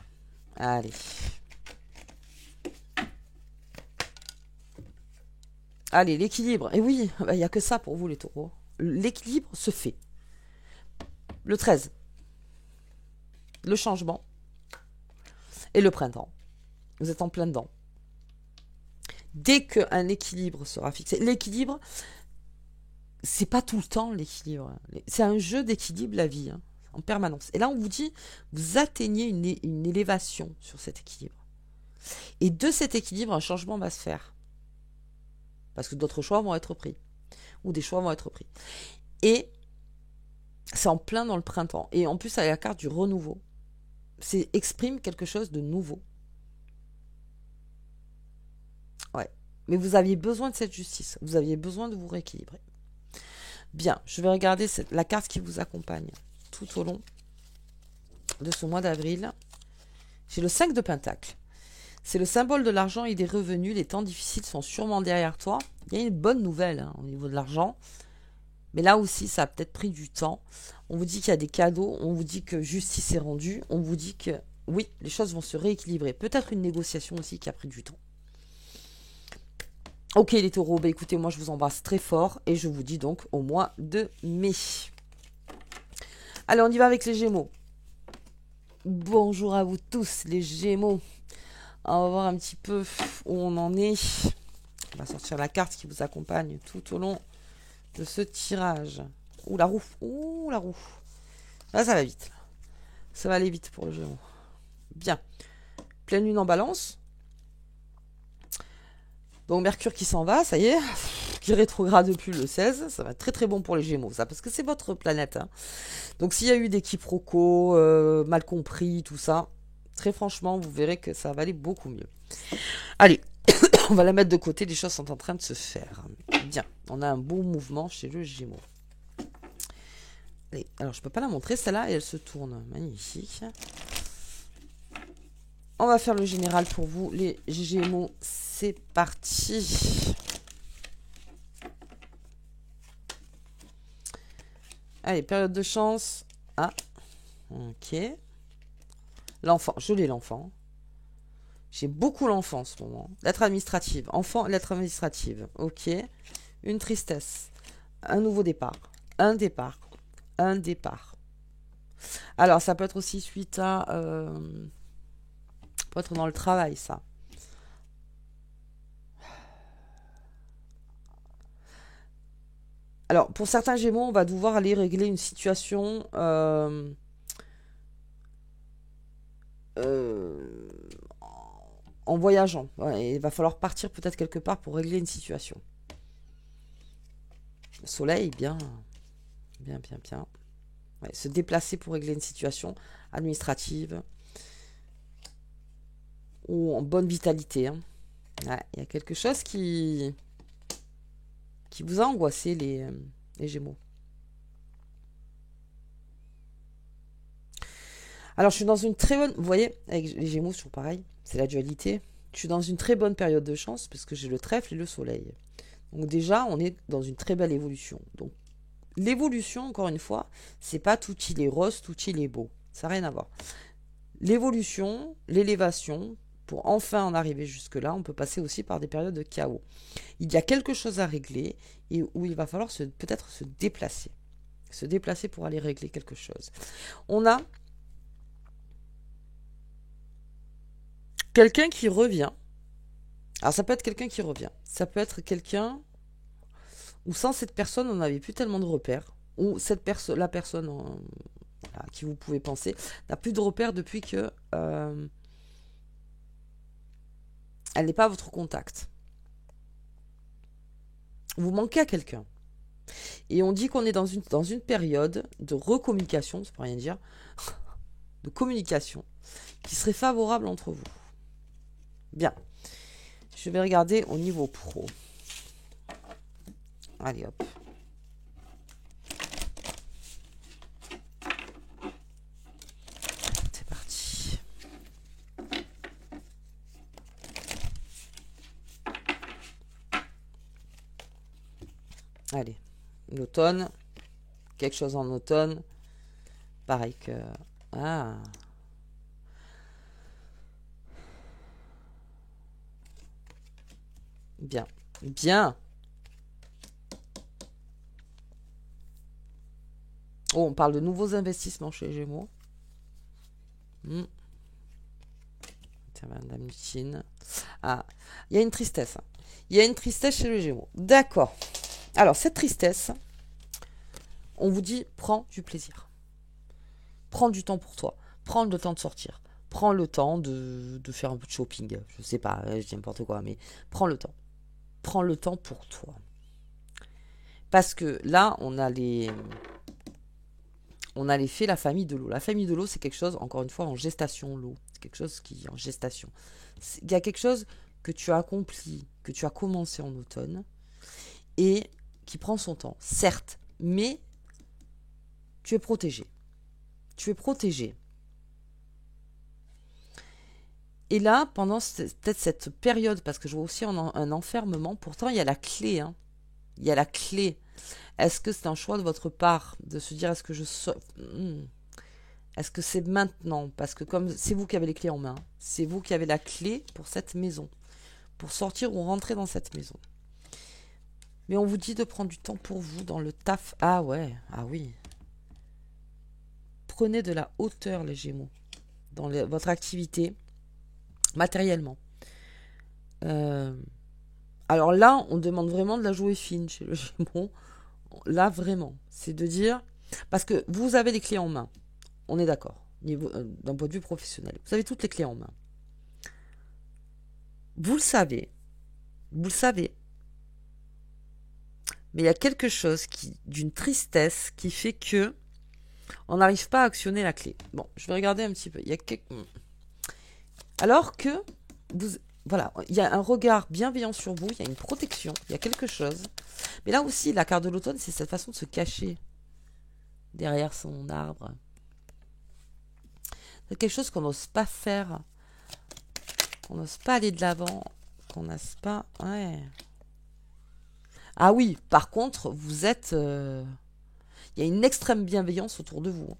Allez. Allez, l'équilibre. Et oui, il n'y a que ça pour vous, les taureaux. L'équilibre se fait. Le 13. Le changement. Et le printemps. Vous êtes en plein dedans. Dès qu'un équilibre sera fixé. L'équilibre, c'est pas tout le temps l'équilibre. C'est un jeu d'équilibre, la vie, hein, en permanence. Et là, on vous dit, vous atteignez une élévation sur cet équilibre. Et de cet équilibre, un changement va se faire. Parce que d'autres choix vont être pris. Ou des choix vont être pris. Et c'est en plein dans le printemps. Et en plus, à la carte du renouveau. C'est exprime quelque chose de nouveau. Ouais. Mais vous aviez besoin de cette justice. Vous aviez besoin de vous rééquilibrer. Bien, je vais regarder la carte qui vous accompagne tout au long de ce mois d'avril. J'ai le 5 de Pentacle. C'est le symbole de l'argent et des revenus. Les temps difficiles sont sûrement derrière toi. Il y a une bonne nouvelle hein, au niveau de l'argent. Mais là aussi, ça a peut-être pris du temps. On vous dit qu'il y a des cadeaux. On vous dit que justice est rendue. On vous dit que oui, les choses vont se rééquilibrer. Peut-être une négociation aussi qui a pris du temps. Ok les taureaux, bah écoutez, moi je vous embrasse très fort. Et je vous dis donc au mois de mai. Allez, on y va avec les Gémeaux. Bonjour à vous tous les Gémeaux. On va voir un petit peu où on en est. On va sortir la carte qui vous accompagne tout au long de ce tirage. Ouh la roue. Ouh la roue. Là ça va vite. Ça va aller vite pour le Gémeaux. Bien. Pleine lune en balance. Donc Mercure qui s'en va, ça y est. Qui rétrograde depuis le 16. Ça va être très très bon pour les Gémeaux, ça, parce que c'est votre planète. Hein. Donc s'il y a eu des quiproquos, mal compris, tout ça, très franchement, vous verrez que ça va aller beaucoup mieux. Allez, on va la mettre de côté, les choses sont en train de se faire. Bien, on a un beau mouvement chez le Gémeaux. Allez, alors je peux pas la montrer, celle-là, et elle se tourne. Magnifique. On va faire le général pour vous, les Gémeaux. C'est parti. Allez, période de chance. Ah, ok. L'enfant, je l'ai l'enfant. J'ai beaucoup l'enfant en ce moment. Lettre administrative. Enfant, lettre administrative. Ok. Une tristesse. Un nouveau départ. Un départ. Un départ. Alors, ça peut être aussi suite à... peut être dans le travail, ça. Alors, pour certains Gémeaux, on va devoir aller régler une situation... en voyageant. Ouais, il va falloir partir peut-être quelque part pour régler une situation. Le soleil, bien. Bien, bien, bien. Ouais, se déplacer pour régler une situation administrative. Ou en bonne vitalité. Hein. Ouais, il y a quelque chose qui vous a angoissé, les Gémeaux. Alors, je suis dans une très bonne... Vous voyez, avec les Gémeaux, c'est toujours pareil. C'est la dualité. Je suis dans une très bonne période de chance parce que j'ai le trèfle et le soleil. Donc déjà, on est dans une très belle évolution. Donc, l'évolution, encore une fois, c'est pas tout il est rose, tout il est beau. Ça n'a rien à voir. L'évolution, l'élévation, pour enfin en arriver jusque-là, on peut passer aussi par des périodes de chaos. Il y a quelque chose à régler et où il va falloir peut-être se déplacer. Se déplacer pour aller régler quelque chose. On a quelqu'un qui revient. Alors ça peut être quelqu'un qui revient. Ça peut être quelqu'un où sans cette personne, on n'avait plus tellement de repères. Ou la personne à qui vous pouvez penser n'a plus de repères depuis que elle n'est pas à votre contact. Vous manquez à quelqu'un. Et on dit qu'on est dans une période de recommunication, ça ne peut rien dire, de communication, qui serait favorable entre vous. Bien. Je vais regarder au niveau pro. Allez hop. C'est parti. Allez. L'automne. Quelque chose en automne. Pareil que... Ah. Bien. Bien. Oh, on parle de nouveaux investissements chez les Gémeaux. Tiens, Madame Lucine. Ah, il y a une tristesse. Il y a une tristesse chez les Gémeaux. D'accord. Alors, cette tristesse, on vous dit, prends du plaisir. Prends du temps pour toi. Prends le temps de sortir. Prends le temps de faire un peu de shopping. Je sais pas, je dis n'importe quoi, mais prends le temps. Prends le temps pour toi. Parce que là, on a les faits, la famille de l'eau. La famille de l'eau, c'est quelque chose, encore une fois, en gestation, l'eau. C'est quelque chose qui est en gestation. Il y a quelque chose que tu as accompli, que tu as commencé en automne, et qui prend son temps, certes, mais tu es protégé. Tu es protégé. Et là, pendant peut-être cette période, parce que je vois aussi un enfermement, pourtant il y a la clé. Hein. Il y a la clé. Est-ce que c'est un choix de votre part de se dire est-ce que est-ce que c'est maintenant? Parce que comme c'est vous qui avez les clés en main, c'est vous qui avez la clé pour cette maison, pour sortir ou rentrer dans cette maison. Mais on vous dit de prendre du temps pour vous dans le taf. Ah ouais, ah oui. Prenez de la hauteur les Gémeaux dans votre activité. Matériellement. Alors là, on demande vraiment de la jouer fine chez le Gémeaux. Là, vraiment. C'est de dire... Parce que vous avez les clés en main. On est d'accord. D'un point de vue professionnel. Vous avez toutes les clés en main. Vous le savez. Vous le savez. Mais il y a quelque chose d'une tristesse qui fait que on n'arrive pas à actionner la clé. Bon, je vais regarder un petit peu. Alors que voilà, il y a un regard bienveillant sur vous, il y a une protection, il y a quelque chose. Mais là aussi, la carte de l'automne, c'est cette façon de se cacher derrière son arbre. C'est quelque chose qu'on n'ose pas faire, qu'on n'ose pas aller de l'avant, qu'on n'ose pas... Ouais. Ah oui, par contre, vous êtes... Il y a une extrême bienveillance autour de vous.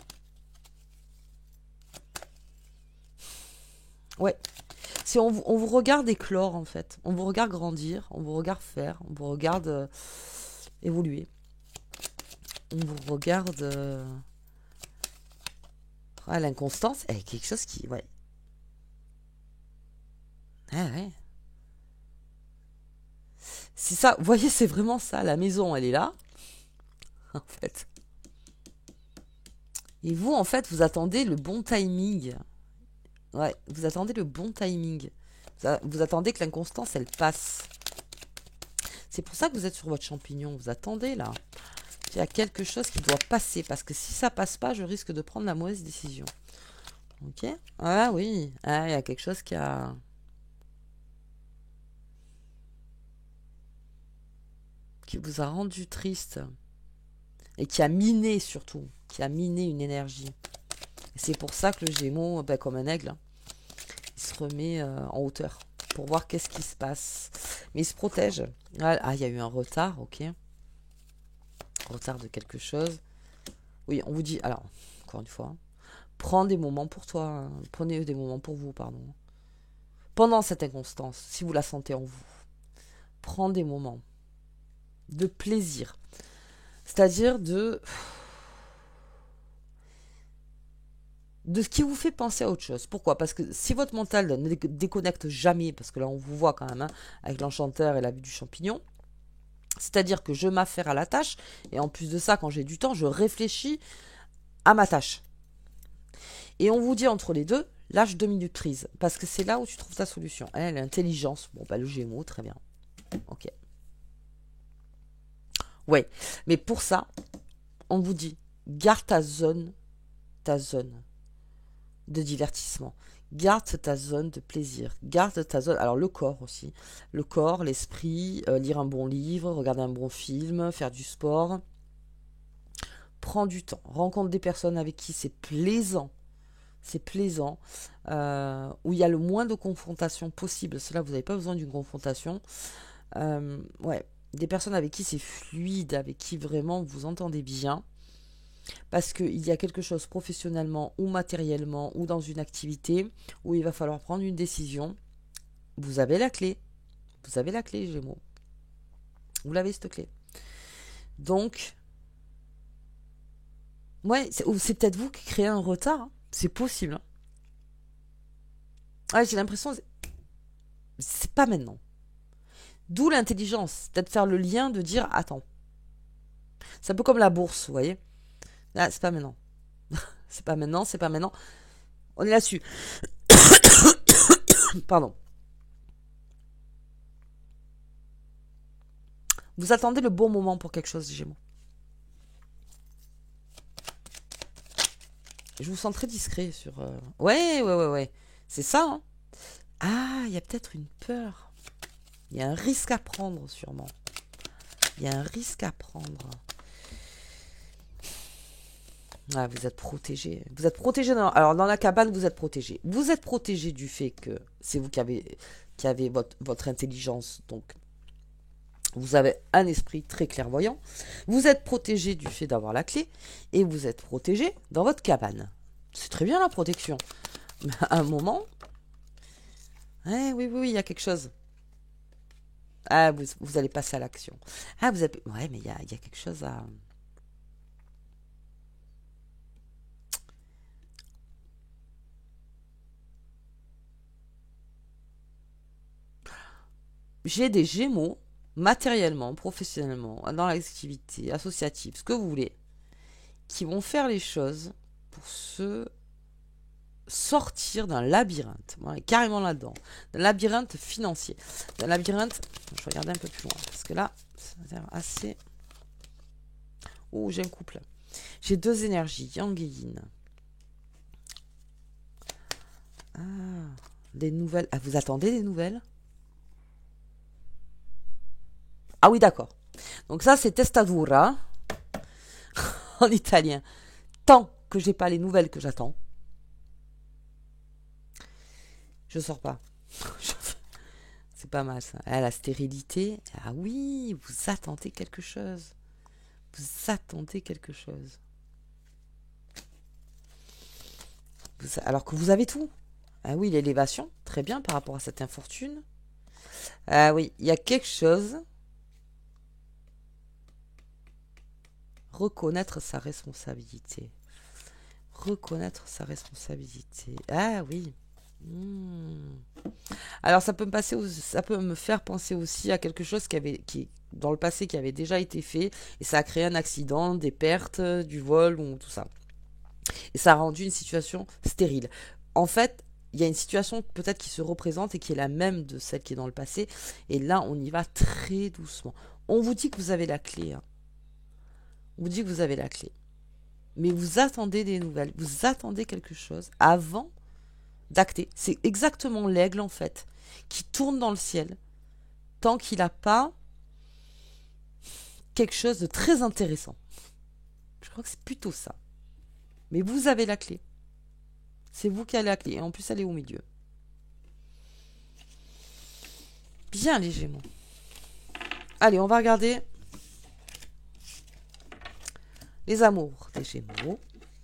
Ouais. On vous regarde éclore, en fait. On vous regarde grandir, on vous regarde faire, on vous regarde évoluer. On vous regarde... Ah, l'inconstance, elle est quelque chose qui... Ouais. Ah ouais. C'est ça, vous voyez, c'est vraiment ça. La maison, elle est là. En fait. Et vous, en fait, vous attendez le bon timing. Ouais, vous attendez le bon timing. Vous attendez que l'inconstance, elle passe. C'est pour ça que vous êtes sur votre champignon. Vous attendez, là. Il y a quelque chose qui doit passer. Parce que si ça passe pas, je risque de prendre la mauvaise décision. Ok? Ah oui. Ah, il y a quelque chose qui vous a rendu triste. Et qui a miné, surtout. Qui a miné une énergie. C'est pour ça que le Gémeaux, comme un aigle, il se remet en hauteur pour voir qu'est-ce qui se passe. Mais il se protège. Ah, il y a eu un retard, ok. Retard de quelque chose. Oui, on vous dit, alors, encore une fois, prends des moments pour toi. Hein. Prenez des moments pour vous, pardon. Pendant cette inconstance, si vous la sentez en vous, prends des moments de plaisir. C'est-à-dire de de ce qui vous fait penser à autre chose. Pourquoi? Parce que si votre mental ne déconnecte jamais, parce que là on vous voit quand même, hein, avec l'enchanteur et la vue du champignon, c'est-à-dire que je m'affaire à la tâche, et en plus de ça, quand j'ai du temps, je réfléchis à ma tâche. Et on vous dit entre les deux, lâche 2 minutes prise, parce que c'est là où tu trouves ta solution. Elle, l'intelligence, bon bah le Gémeaux, très bien. Ok. Ouais, mais pour ça, on vous dit, garde ta zone de divertissement. Garde ta zone de plaisir. Garde ta zone. Alors le corps aussi. Le corps, l'esprit, lire un bon livre, regarder un bon film, faire du sport. Prends du temps. Rencontre des personnes avec qui c'est plaisant. C'est plaisant. Où il y a le moins de confrontation possible. Cela, vous n'avez pas besoin d'une confrontation. Ouais. Des personnes avec qui c'est fluide, avec qui vraiment vous entendez bien. Parce qu'il y a quelque chose professionnellement ou matériellement ou dans une activité où il va falloir prendre une décision. Vous avez la clé. Vous avez la clé, Gémeaux. Vous l'avez, cette clé. Donc, ouais, c'est peut-être vous qui créez un retard. Hein. C'est possible. Hein. Ouais, j'ai l'impression, c'est pas maintenant. D'où l'intelligence. Peut-être faire le lien de dire, attends. C'est un peu comme la bourse, vous voyez. Là, c'est pas maintenant. C'est pas maintenant, c'est pas maintenant. On est là-dessus. Pardon. Vous attendez le bon moment pour quelque chose, Gémeaux. Je vous sens très discret sur... Ouais. C'est ça, hein. Ah, il y a peut-être une peur. Il y a un risque à prendre, sûrement. Il y a un risque à prendre. Ah, vous êtes protégé. Vous êtes protégé alors dans la cabane, vous êtes protégé. Vous êtes protégé du fait que c'est vous qui avez votre intelligence. Donc, vous avez un esprit très clairvoyant. Vous êtes protégé du fait d'avoir la clé. Et vous êtes protégé dans votre cabane. C'est très bien la protection. Mais à un moment... oui, il y a quelque chose. Ah, vous allez passer à l'action. Ah, vous avez... Ouais, mais il y a quelque chose à... J'ai des Gémeaux, matériellement, professionnellement, dans l'activité associative, ce que vous voulez, qui vont faire les choses pour se sortir d'un labyrinthe. Voilà, carrément là-dedans. D'un labyrinthe financier. D'un labyrinthe... Je vais regarder un peu plus loin, parce que là, ça a l'air assez... Oh, j'ai un couple. J'ai 2 énergies, Yang et Yin. Ah, des nouvelles... Ah, vous attendez des nouvelles? Ah oui, d'accord. Donc ça, c'est testadura en italien. Tant que j'ai pas les nouvelles que j'attends, je sors pas. C'est pas mal ça. Ah, la stérilité. Ah oui, vous attendez quelque chose. Vous attendez quelque chose. Alors que vous avez tout. Ah oui, l'élévation, très bien par rapport à cette infortune. Ah oui, il y a quelque chose. Reconnaître sa responsabilité. Reconnaître sa responsabilité. Ah oui. Alors ça peut me faire penser aussi à quelque chose qui dans le passé qui avait déjà été fait et ça a créé un accident, des pertes, du vol ou tout ça. Et ça a rendu une situation stérile. En fait, il y a une situation peut-être qui se représente et qui est la même de celle qui est dans le passé. Et là, on y va très doucement. On vous dit que vous avez la clé. Hein. On vous dit que vous avez la clé. Mais vous attendez des nouvelles. Vous attendez quelque chose avant d'acter. C'est exactement l'aigle, en fait, qui tourne dans le ciel tant qu'il n'a pas quelque chose de très intéressant. Je crois que c'est plutôt ça. Mais vous avez la clé. C'est vous qui avez la clé. Et en plus, elle est au milieu. Bien, les Gémeaux. Allez, on va regarder les amours des Gémeaux.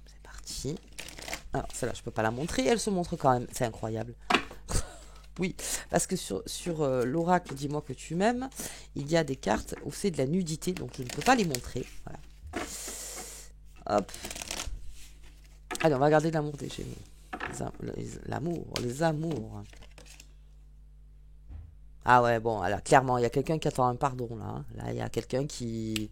C'est parti. Alors, celle-là, je ne peux pas la montrer. Elle se montre quand même. C'est incroyable. Oui, parce que sur l'oracle Dis-moi que tu m'aimes, il y a des cartes où c'est de la nudité. Donc, je ne peux pas les montrer. Voilà. Hop. Allez, on va regarder l'amour des Gémeaux. L'amour, les amours. Ah ouais, bon, alors clairement, il y a quelqu'un qui attend un pardon, là. Hein. Là, il y a quelqu'un qui...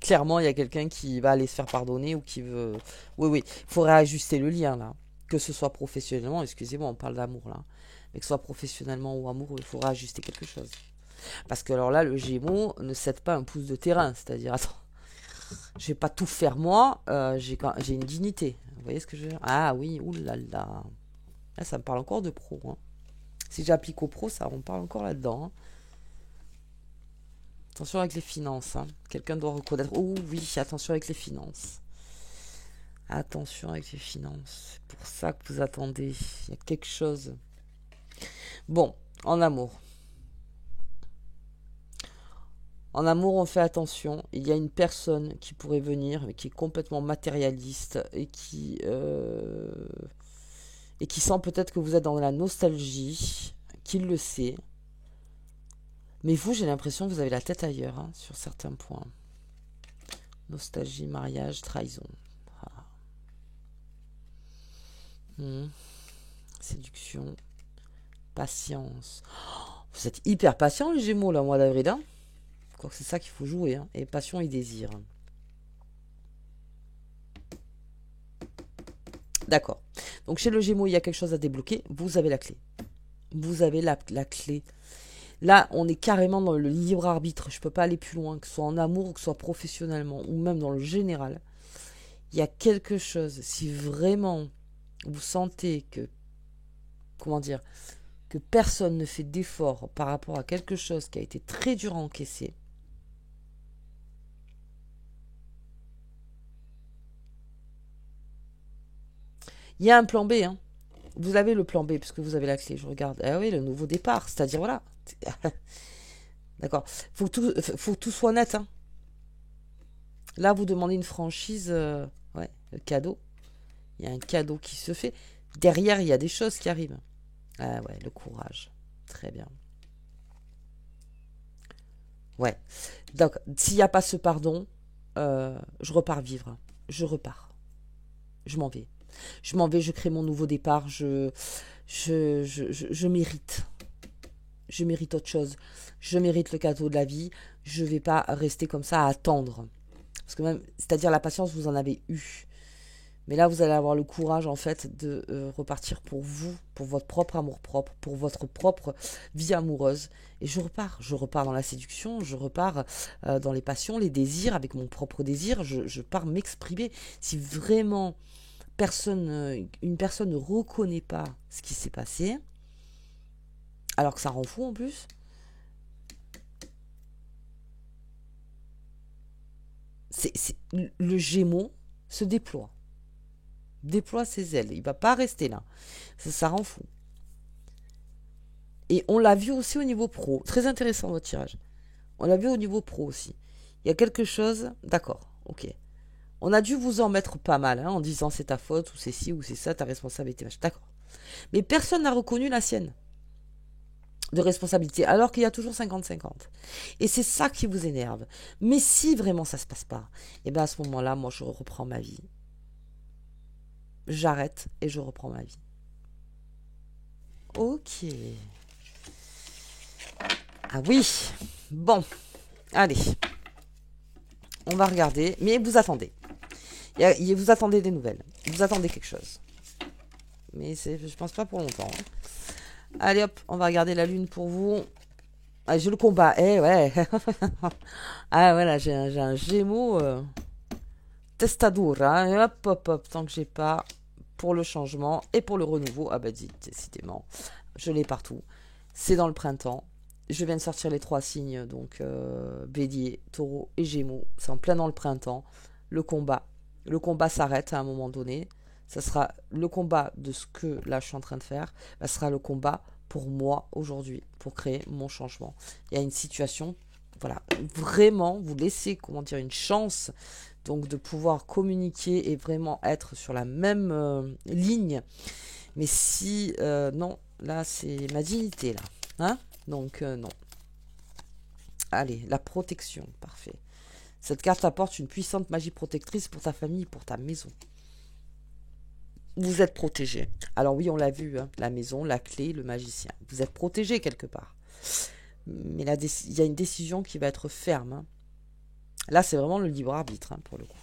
Clairement, il y a quelqu'un qui va aller se faire pardonner ou qui veut... Oui, oui, il faudrait ajuster le lien, là. Que ce soit professionnellement, excusez-moi, on parle d'amour, là. Mais que ce soit professionnellement ou amoureux, il faudra ajuster quelque chose. Parce que alors là, le Gémeaux ne cède pas un pouce de terrain. C'est-à-dire, attends, je vais pas tout faire moi, j'ai une dignité. Vous voyez ce que je veux dire? Ah oui, oulala. Là, ça me parle encore de pro. Hein. Si j'applique au pro, ça, on parle encore là-dedans. Hein. Attention avec les finances. Hein. Quelqu'un doit reconnaître. Oh oui, attention avec les finances. Attention avec les finances. C'est pour ça que vous attendez. Il y a quelque chose. Bon, en amour. En amour, on fait attention. Il y a une personne qui pourrait venir, mais qui est complètement matérialiste et qui sent peut-être que vous êtes dans la nostalgie, qu'il le sait. Mais vous, j'ai l'impression que vous avez la tête ailleurs hein, sur certains points. Nostalgie, mariage, trahison. Ah. Séduction, patience. Oh, vous êtes hyper patient les Gémeaux là, au mois d'avril. Hein. C'est ça qu'il faut jouer. Hein. Et passion et désir. D'accord. Donc chez le Gémeaux, il y a quelque chose à débloquer. Vous avez la clé. Vous avez la clé. Là, on est carrément dans le libre arbitre. Je ne peux pas aller plus loin, que ce soit en amour, ou que ce soit professionnellement, ou même dans le général. Il y a quelque chose. Si vraiment vous sentez que, comment dire, que personne ne fait d'effort par rapport à quelque chose qui a été très dur à encaisser, il y a un plan B, hein. Vous avez le plan B, puisque vous avez la clé, je regarde. Ah oui, le nouveau départ, c'est-à-dire, voilà. D'accord. Faut que tout soit net, hein. Là, vous demandez une franchise, ouais, le cadeau. Il y a un cadeau qui se fait. Derrière, il y a des choses qui arrivent. Ah ouais, le courage. Très bien. Ouais. Donc, s'il n'y a pas ce pardon, je repars vivre. Je repars. Je m'en vais. Je m'en vais, je crée mon nouveau départ. Je mérite. Je mérite autre chose. Je mérite le cadeau de la vie. Je ne vais pas rester comme ça à attendre. Parce que même, c'est-à-dire la patience, vous en avez eu. Mais là, vous allez avoir le courage, en fait, de repartir pour vous, pour votre propre amour-propre, pour votre propre vie amoureuse. Et je repars. Je repars dans la séduction, je repars dans les passions, les désirs, avec mon propre désir. Je pars m'exprimer. Si vraiment une personne ne reconnaît pas ce qui s'est passé, alors que ça rend fou en plus, le Gémeaux se déploie ses ailes. Il va pas rester là. Ça rend fou. Et on l'a vu aussi au niveau pro. Très intéressant votre tirage. On l'a vu au niveau pro aussi. Il y a quelque chose. D'accord, ok. On a dû vous en mettre pas mal hein, en disant c'est ta faute ou c'est ci ou c'est ça, ta responsabilité. D'accord. Mais personne n'a reconnu la sienne de responsabilité, alors qu'il y a toujours 50-50. Et c'est ça qui vous énerve. Mais si vraiment ça se passe pas, et bien à ce moment-là, moi je reprends ma vie. J'arrête et je reprends ma vie. Ok. Ah oui. Bon. Allez. On va regarder. Mais vous attendez. Vous attendez des nouvelles. Vous attendez quelque chose. Mais je pense pas pour longtemps. Hein. Allez hop, on va regarder la lune pour vous. Ah, j'ai le combat. Eh ouais. Ah voilà, j'ai un Gémeaux testadura. Hein. Hop, hop, hop. Tant que j'ai pas pour le changement et pour le renouveau. Ah bah décidément. Je l'ai partout. C'est dans le printemps. Je viens de sortir les 3 signes. Donc Bélier, Taureau et Gémeaux. C'est en plein dans le printemps. Le combat. Le combat s'arrête à un moment donné. Ça sera le combat de ce que là je suis en train de faire. Ça sera le combat pour moi aujourd'hui, pour créer mon changement. Il y a une situation, voilà, vraiment, vous laissez, comment dire, une chance donc de pouvoir communiquer et vraiment être sur la même ligne. Mais si, non, là c'est ma dignité là. Hein donc non. Allez, la protection, parfait. Cette carte apporte une puissante magie protectrice pour ta famille, pour ta maison. Vous êtes protégé. Alors oui, on l'a vu, hein, la maison, la clé, le magicien. Vous êtes protégé quelque part. Mais il y a une décision qui va être ferme. Hein. Là, c'est vraiment le libre arbitre, hein, pour le coup.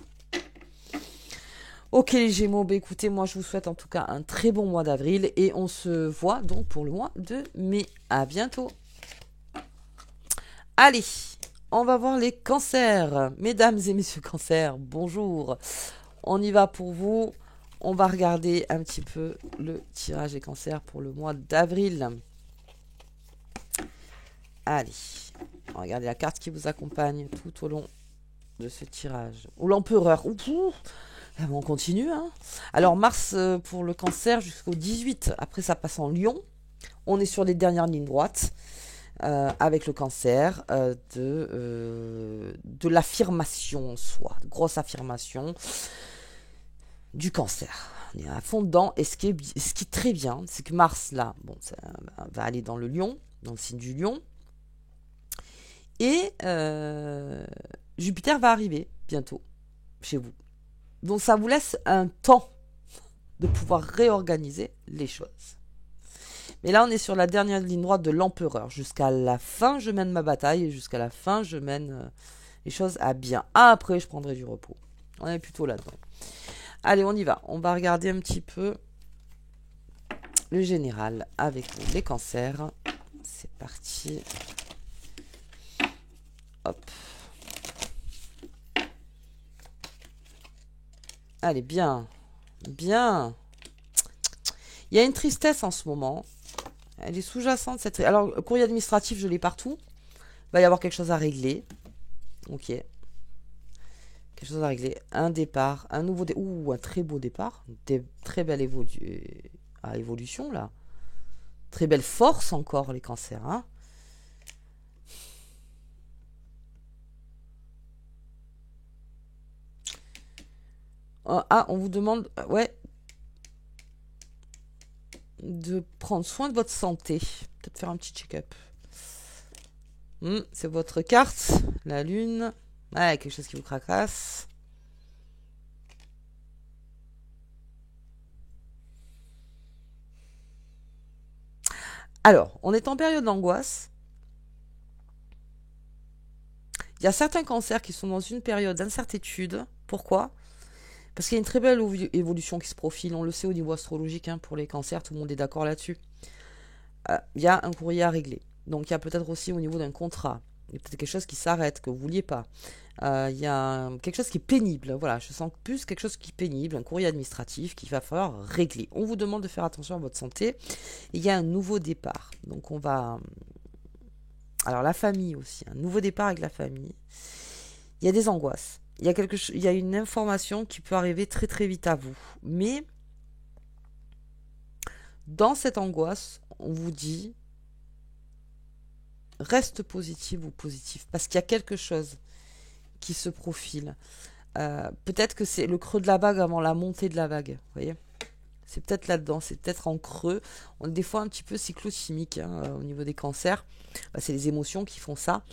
Ok les Gémeaux, bah, écoutez, moi je vous souhaite en tout cas un très bon mois d'avril et on se voit donc pour le mois de mai. À bientôt. Allez, on va voir les cancers. Mesdames et messieurs cancers, bonjour. On y va pour vous. On va regarder un petit peu le tirage des cancers pour le mois d'avril. Allez, on va regarder la carte qui vous accompagne tout au long de ce tirage. Ou l'empereur. On continue. Hein. Alors Mars pour le cancer jusqu'au 18. Après ça passe en Lion. On est sur les dernières lignes droites. Avec le cancer de l'affirmation en soi. Grosse affirmation du cancer. On est à fond dedans. Et ce qui est très bien, c'est que Mars, là, bon, ça va aller dans le Lion, dans le signe du Lion. Et Jupiter va arriver bientôt chez vous. Donc ça vous laisse un temps de pouvoir réorganiser les choses. Mais là, on est sur la dernière ligne droite de l'empereur. Jusqu'à la fin, je mène ma bataille. Et jusqu'à la fin, je mène les choses à bien. Après, je prendrai du repos. On est plutôt là-dedans. Allez, on y va. On va regarder un petit peu le général avec les cancers. C'est parti. Hop. Allez, bien. Bien. Il y a une tristesse en ce moment. Elle est sous-jacente. Alors, le courrier administratif, je l'ai partout. Il va y avoir quelque chose à régler. Ok. Quelque chose à régler. Un départ. Un nouveau départ. Ouh, un très beau départ. Très belle évolution, là. Très belle force encore, les cancers. Hein. Ah, on vous demande... Ouais. De prendre soin de votre santé. Peut-être faire un petit check-up. C'est votre carte. La lune. Ouais, quelque chose qui vous cracasse. Alors, on est en période d'angoisse. Il y a certains cancers qui sont dans une période d'incertitude. Pourquoi ? Parce qu'il y a une très belle évolution qui se profile. On le sait au niveau astrologique, hein, pour les cancers, tout le monde est d'accord là-dessus. Il y a un courrier à régler. Donc il y a peut-être aussi au niveau d'un contrat. Il y a peut-être quelque chose qui s'arrête, que vous ne vouliez pas. Il y a quelque chose qui est pénible. Voilà, je sens plus quelque chose qui est pénible, un courrier administratif qu'il va falloir régler. On vous demande de faire attention à votre santé. Il y a un nouveau départ. Donc on va... Alors la famille aussi, un nouveau départ avec la famille. Il y a des angoisses. Il y a une information qui peut arriver très très vite à vous. Mais dans cette angoisse, on vous dit reste positive ou positif. Parce qu'il y a quelque chose qui se profile. Peut-être que c'est le creux de la vague avant la montée de la vague. Vous voyez ? C'est peut-être là-dedans, c'est peut-être en creux. On est des fois un petit peu cyclochimique, hein, au niveau des cancers. C'est les émotions qui font ça.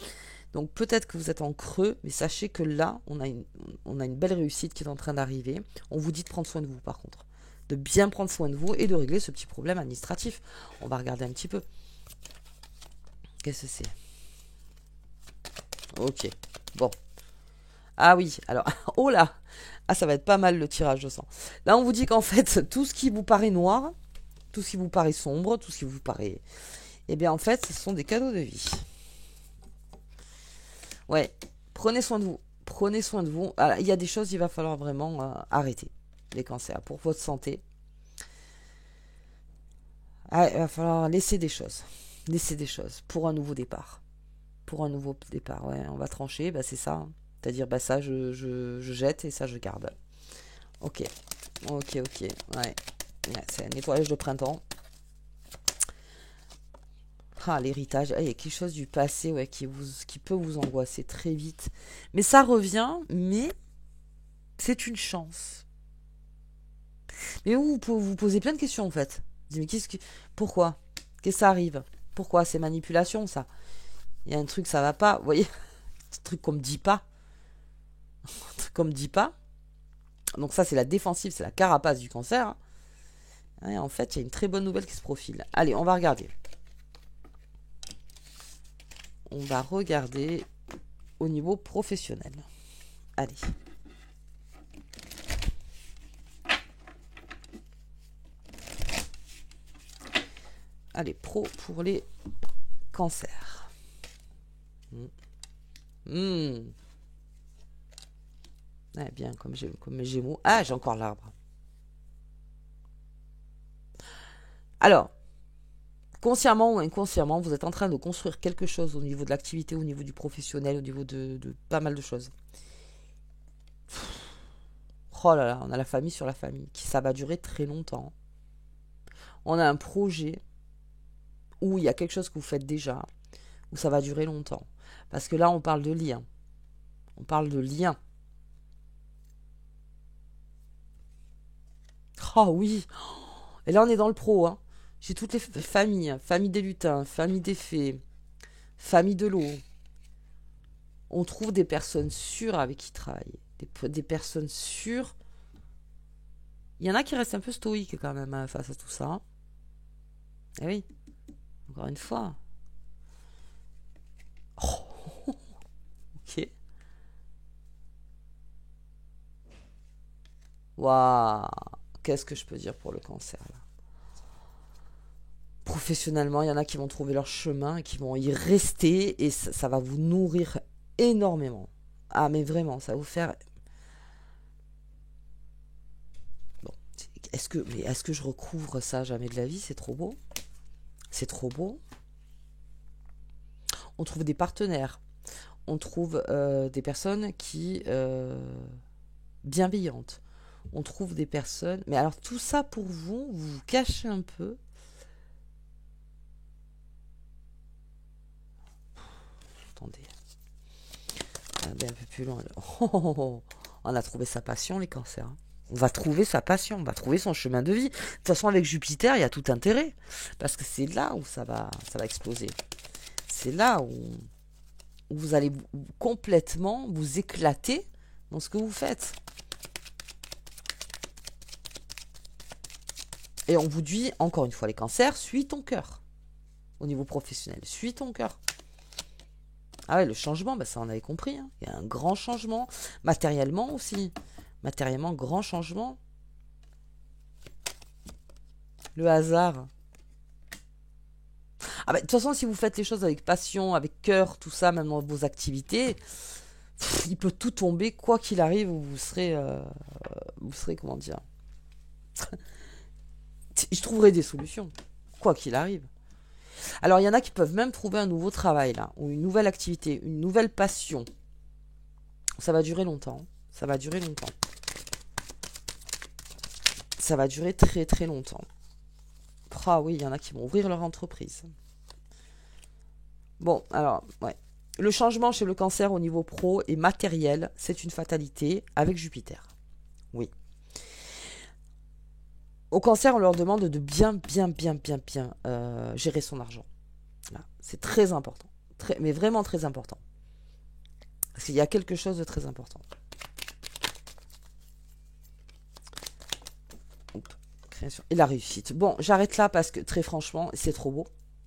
Donc peut-être que vous êtes en creux, mais sachez que là, on a une belle réussite qui est en train d'arriver. On vous dit de prendre soin de vous, par contre. De bien prendre soin de vous et de régler ce petit problème administratif. On va regarder un petit peu. Qu'est-ce que c'est ? Ok, bon. Ah oui, alors, oh là, ah ça va être pas mal le tirage, je sens. Là, on vous dit qu'en fait, tout ce qui vous paraît noir, tout ce qui vous paraît sombre, tout ce qui vous paraît... Eh bien, en fait, ce sont des cadeaux de vie. Ouais, prenez soin de vous. Prenez soin de vous. Alors, il y a des choses, il va falloir vraiment arrêter. Les cancers, pour votre santé. Ah, il va falloir laisser des choses. Laisser des choses pour un nouveau départ. Pour un nouveau départ, ouais, on va trancher, bah c'est ça. C'est-à-dire, bah ça, je jette et ça, je garde. Ok, ok, ouais. C'est un nettoyage de printemps. Ah, l'héritage, il y a quelque chose du passé, ouais, qui peut vous angoisser très vite. Mais ça revient, mais c'est une chance. Mais vous vous posez plein de questions, en fait. Vous dites, mais pourquoi ? Qu'est-ce que ça arrive ? Pourquoi ? C'est manipulation, ça. Il y a un truc, ça va pas. Vous voyez ? Ce truc qu'on me dit pas. comme dit pas. Donc ça, c'est la défensive, c'est la carapace du cancer. Hein. Et en fait, il y a une très bonne nouvelle qui se profile. Allez, on va regarder. On va regarder au niveau professionnel. Allez. Allez, pro pour les cancers. Ah, bien, comme mes Gémeaux. Ah, j'ai encore l'arbre. Alors, consciemment ou inconsciemment, vous êtes en train de construire quelque chose au niveau de l'activité, au niveau du professionnel, au niveau de pas mal de choses. Oh là là, on a la famille sur la famille, qui ça va durer très longtemps. On a un projet où il y a quelque chose que vous faites déjà, où ça va durer longtemps. Parce que là, on parle de lien. On parle de lien. Oh oui. Et là, on est dans le pro. Hein. J'ai toutes les familles. Famille des lutins, famille des fées, famille de l'eau. On trouve des personnes sûres avec qui travailler. Des personnes sûres. Il y en a qui restent un peu stoïques quand même hein, face à tout ça. Eh oui. Encore une fois. Oh. Ok. Waouh. Qu'est-ce que je peux dire pour le cancer là? Professionnellement, il y en a qui vont trouver leur chemin, qui vont y rester et ça va vous nourrir énormément. Ah mais vraiment, ça va vous faire... Bon, est-ce que je recouvre ça jamais de la vie? C'est trop beau. C'est trop beau. On trouve des partenaires. On trouve des personnes qui... bienveillantes. On trouve des personnes... Mais alors tout ça pour vous, vous vous cachez un peu. Attendez. Un peu plus loin. Oh, on a trouvé sa passion, les cancers. On va trouver sa passion, on va trouver son chemin de vie. De toute façon, avec Jupiter, il y a tout intérêt. Parce que c'est là où ça va exploser. C'est là où vous allez complètement vous éclater dans ce que vous faites. Et on vous dit, encore une fois, les cancers, suis ton cœur. Au niveau professionnel, suis ton cœur. Ah ouais, le changement, bah ça on avait compris. Hein. Il y a un grand changement. Matériellement aussi. Matériellement, grand changement. Le hasard. Ah bah, de toute façon, si vous faites les choses avec passion, avec cœur, tout ça, même dans vos activités, il peut tout tomber, quoi qu'il arrive, vous serez, comment dire. Je trouverai des solutions, quoi qu'il arrive. Alors, il y en a qui peuvent même trouver un nouveau travail, là, ou une nouvelle activité, une nouvelle passion. Ça va durer longtemps. Ça va durer longtemps. Ça va durer très très longtemps. Ah oui, il y en a qui vont ouvrir leur entreprise. Bon, alors, ouais. Le changement chez le cancer au niveau pro et matériel, c'est une fatalité avec Jupiter. Oui. Au cancer, on leur demande de bien gérer son argent. C'est très important. Mais vraiment très important. Parce qu'il y a quelque chose de très important. Création. Et la réussite. Bon, j'arrête là parce que très franchement, c'est trop beau.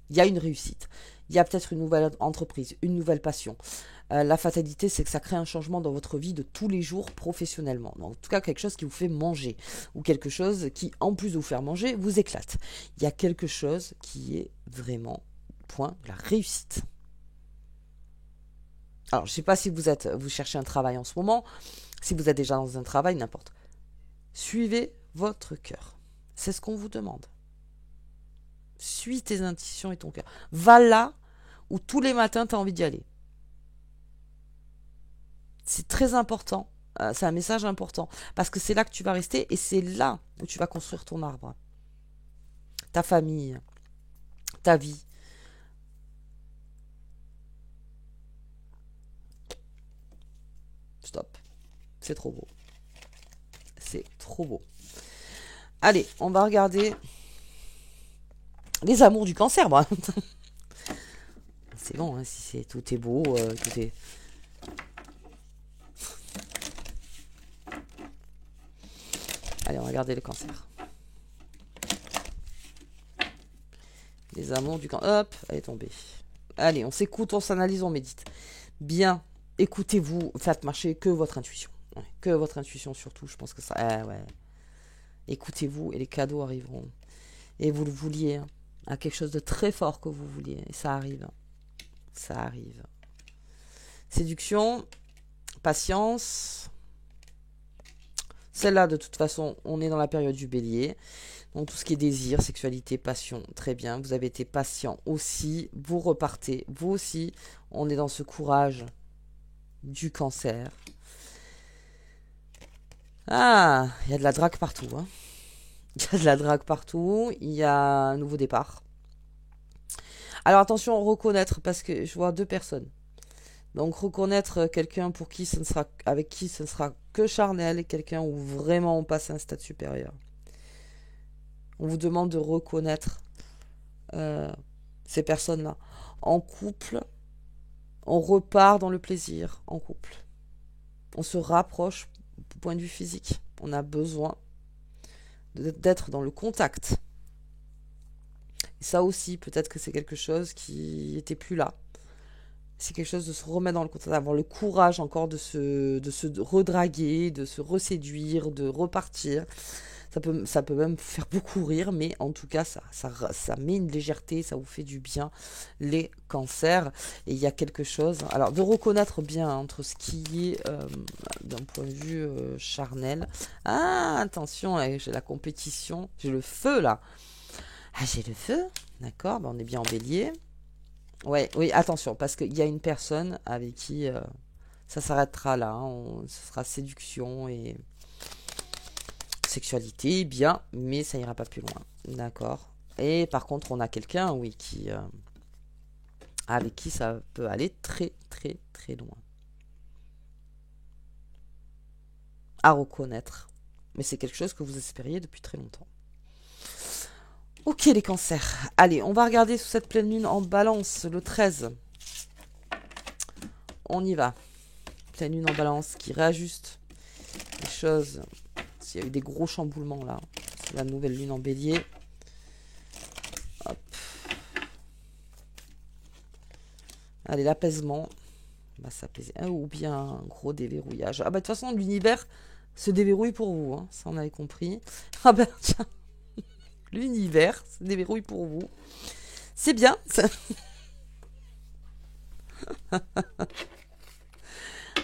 Il y a une réussite. Il y a peut-être une nouvelle entreprise, une nouvelle passion. La fatalité, c'est que ça crée un changement dans votre vie de tous les jours professionnellement. En tout cas, quelque chose qui vous fait manger. Ou quelque chose qui, en plus de vous faire manger, vous éclate. Il y a quelque chose qui est vraiment, point, la réussite. Alors, je ne sais pas si vous cherchez un travail en ce moment. Si vous êtes déjà dans un travail, n'importe. Suivez votre cœur. C'est ce qu'on vous demande. Suis tes intuitions et ton cœur. Va là où tous les matins tu as envie d'y aller. C'est très important. C'est un message important. Parce que c'est là que tu vas rester et c'est là où tu vas construire ton arbre. Ta famille, ta vie. Stop. C'est trop beau. C'est trop beau. Allez, on va regarder les amours du cancer, moi. C'est bon, hein, si tout est beau, tout est... Allez, on va regarder le cancer. Les amours du cancer. Hop, elle est tombée. Allez, on s'écoute, on s'analyse, on médite. Bien, écoutez-vous, faites marcher que votre intuition. Ouais, que votre intuition surtout, je pense que ça... ouais. Écoutez-vous et les cadeaux arriveront. Et vous le vouliez, hein, à quelque chose de très fort que vous vouliez. Et ça arrive. Hein. Ça arrive. Séduction, patience. Celle-là, de toute façon, on est dans la période du bélier. Donc, tout ce qui est désir, sexualité, passion, très bien. Vous avez été patient aussi. Vous repartez. Vous aussi, on est dans ce courage du cancer. Ah, il y a de la drague partout. Hein. Il y a de la drague partout. Il y a un nouveau départ. Alors, attention, reconnaître, parce que je vois deux personnes. Donc, reconnaître quelqu'un pour qui ce ne sera, avec qui ce ne sera que charnel et quelqu'un où vraiment on passe à un stade supérieur. On vous demande de reconnaître ces personnes-là. En couple, on repart dans le plaisir en couple. On se rapproche du point de vue physique. On a besoin d'être dans le contact. Et ça aussi, peut-être que c'est quelque chose qui n'était plus là. C'est quelque chose de se remettre dans le contact, d'avoir le courage encore de se redraguer, de se reséduire, de repartir. Ça peut même faire beaucoup rire, mais en tout cas, ça met une légèreté, ça vous fait du bien, les cancers. Et il y a quelque chose, alors de reconnaître bien entre ce qui est d'un point de vue charnel. Ah, attention, j'ai la compétition, j'ai le feu là. Ah, j'ai le feu, d'accord, on est bien en bélier. Ouais, oui, attention, parce qu'il y a une personne avec qui ça s'arrêtera là, hein, ce sera séduction et sexualité, bien, mais ça ira pas plus loin, d'accord. Et par contre, on a quelqu'un, oui, qui avec qui ça peut aller très, très, très loin. À reconnaître, mais c'est quelque chose que vous espériez depuis très longtemps. Ok les cancers, allez, on va regarder sous cette pleine lune en balance, le 13. On y va. Pleine lune en balance qui réajuste les choses. S'il y a eu des gros chamboulements là, c'est la nouvelle lune en bélier. Hop. Allez, l'apaisement. Va s'apaiser. Ou bien un gros déverrouillage. Ah bah de toute façon, l'univers se déverrouille pour vous, hein, ça on avait compris. Ah bah tiens. L'univers se déverrouille pour vous. C'est bien.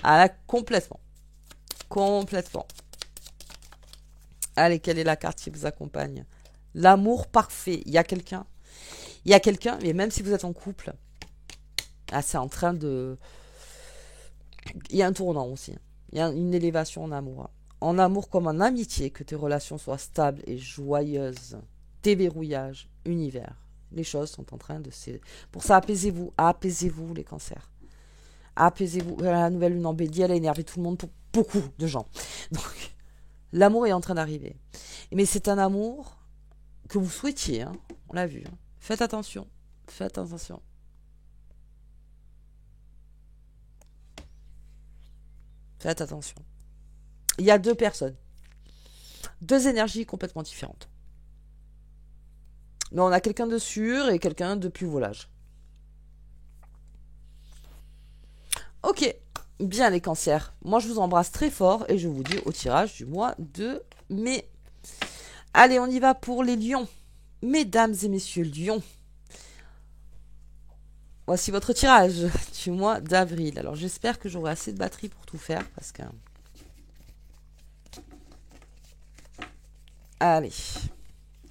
Ah là, complètement. Complètement. Allez, quelle est la carte qui vous accompagne? L'amour parfait. Il y a quelqu'un. Il y a quelqu'un, mais même si vous êtes en couple, ah, c'est en train de... Il y a un tournant aussi. Il y a une élévation en amour. En amour comme en amitié, que tes relations soient stables et joyeuses. Déverrouillage, univers. Les choses sont en train de... Pour ça, apaisez-vous. Apaisez-vous, les cancers. Apaisez-vous. La nouvelle lune en bélier, elle a énervé tout le monde pour beaucoup de gens. Donc, l'amour est en train d'arriver. Mais c'est un amour que vous souhaitiez. Hein. On l'a vu. Hein. Faites attention. Faites attention. Faites attention. Il y a deux personnes. Deux énergies complètement différentes. Mais on a quelqu'un de sûr et quelqu'un de plus volage. Ok, bien les cancers. Moi je vous embrasse très fort et je vous dis au tirage du mois de mai. Allez, on y va pour les lions. Mesdames et messieurs lions. Voici votre tirage du mois d'avril. Alors j'espère que j'aurai assez de batterie pour tout faire parce que... Allez,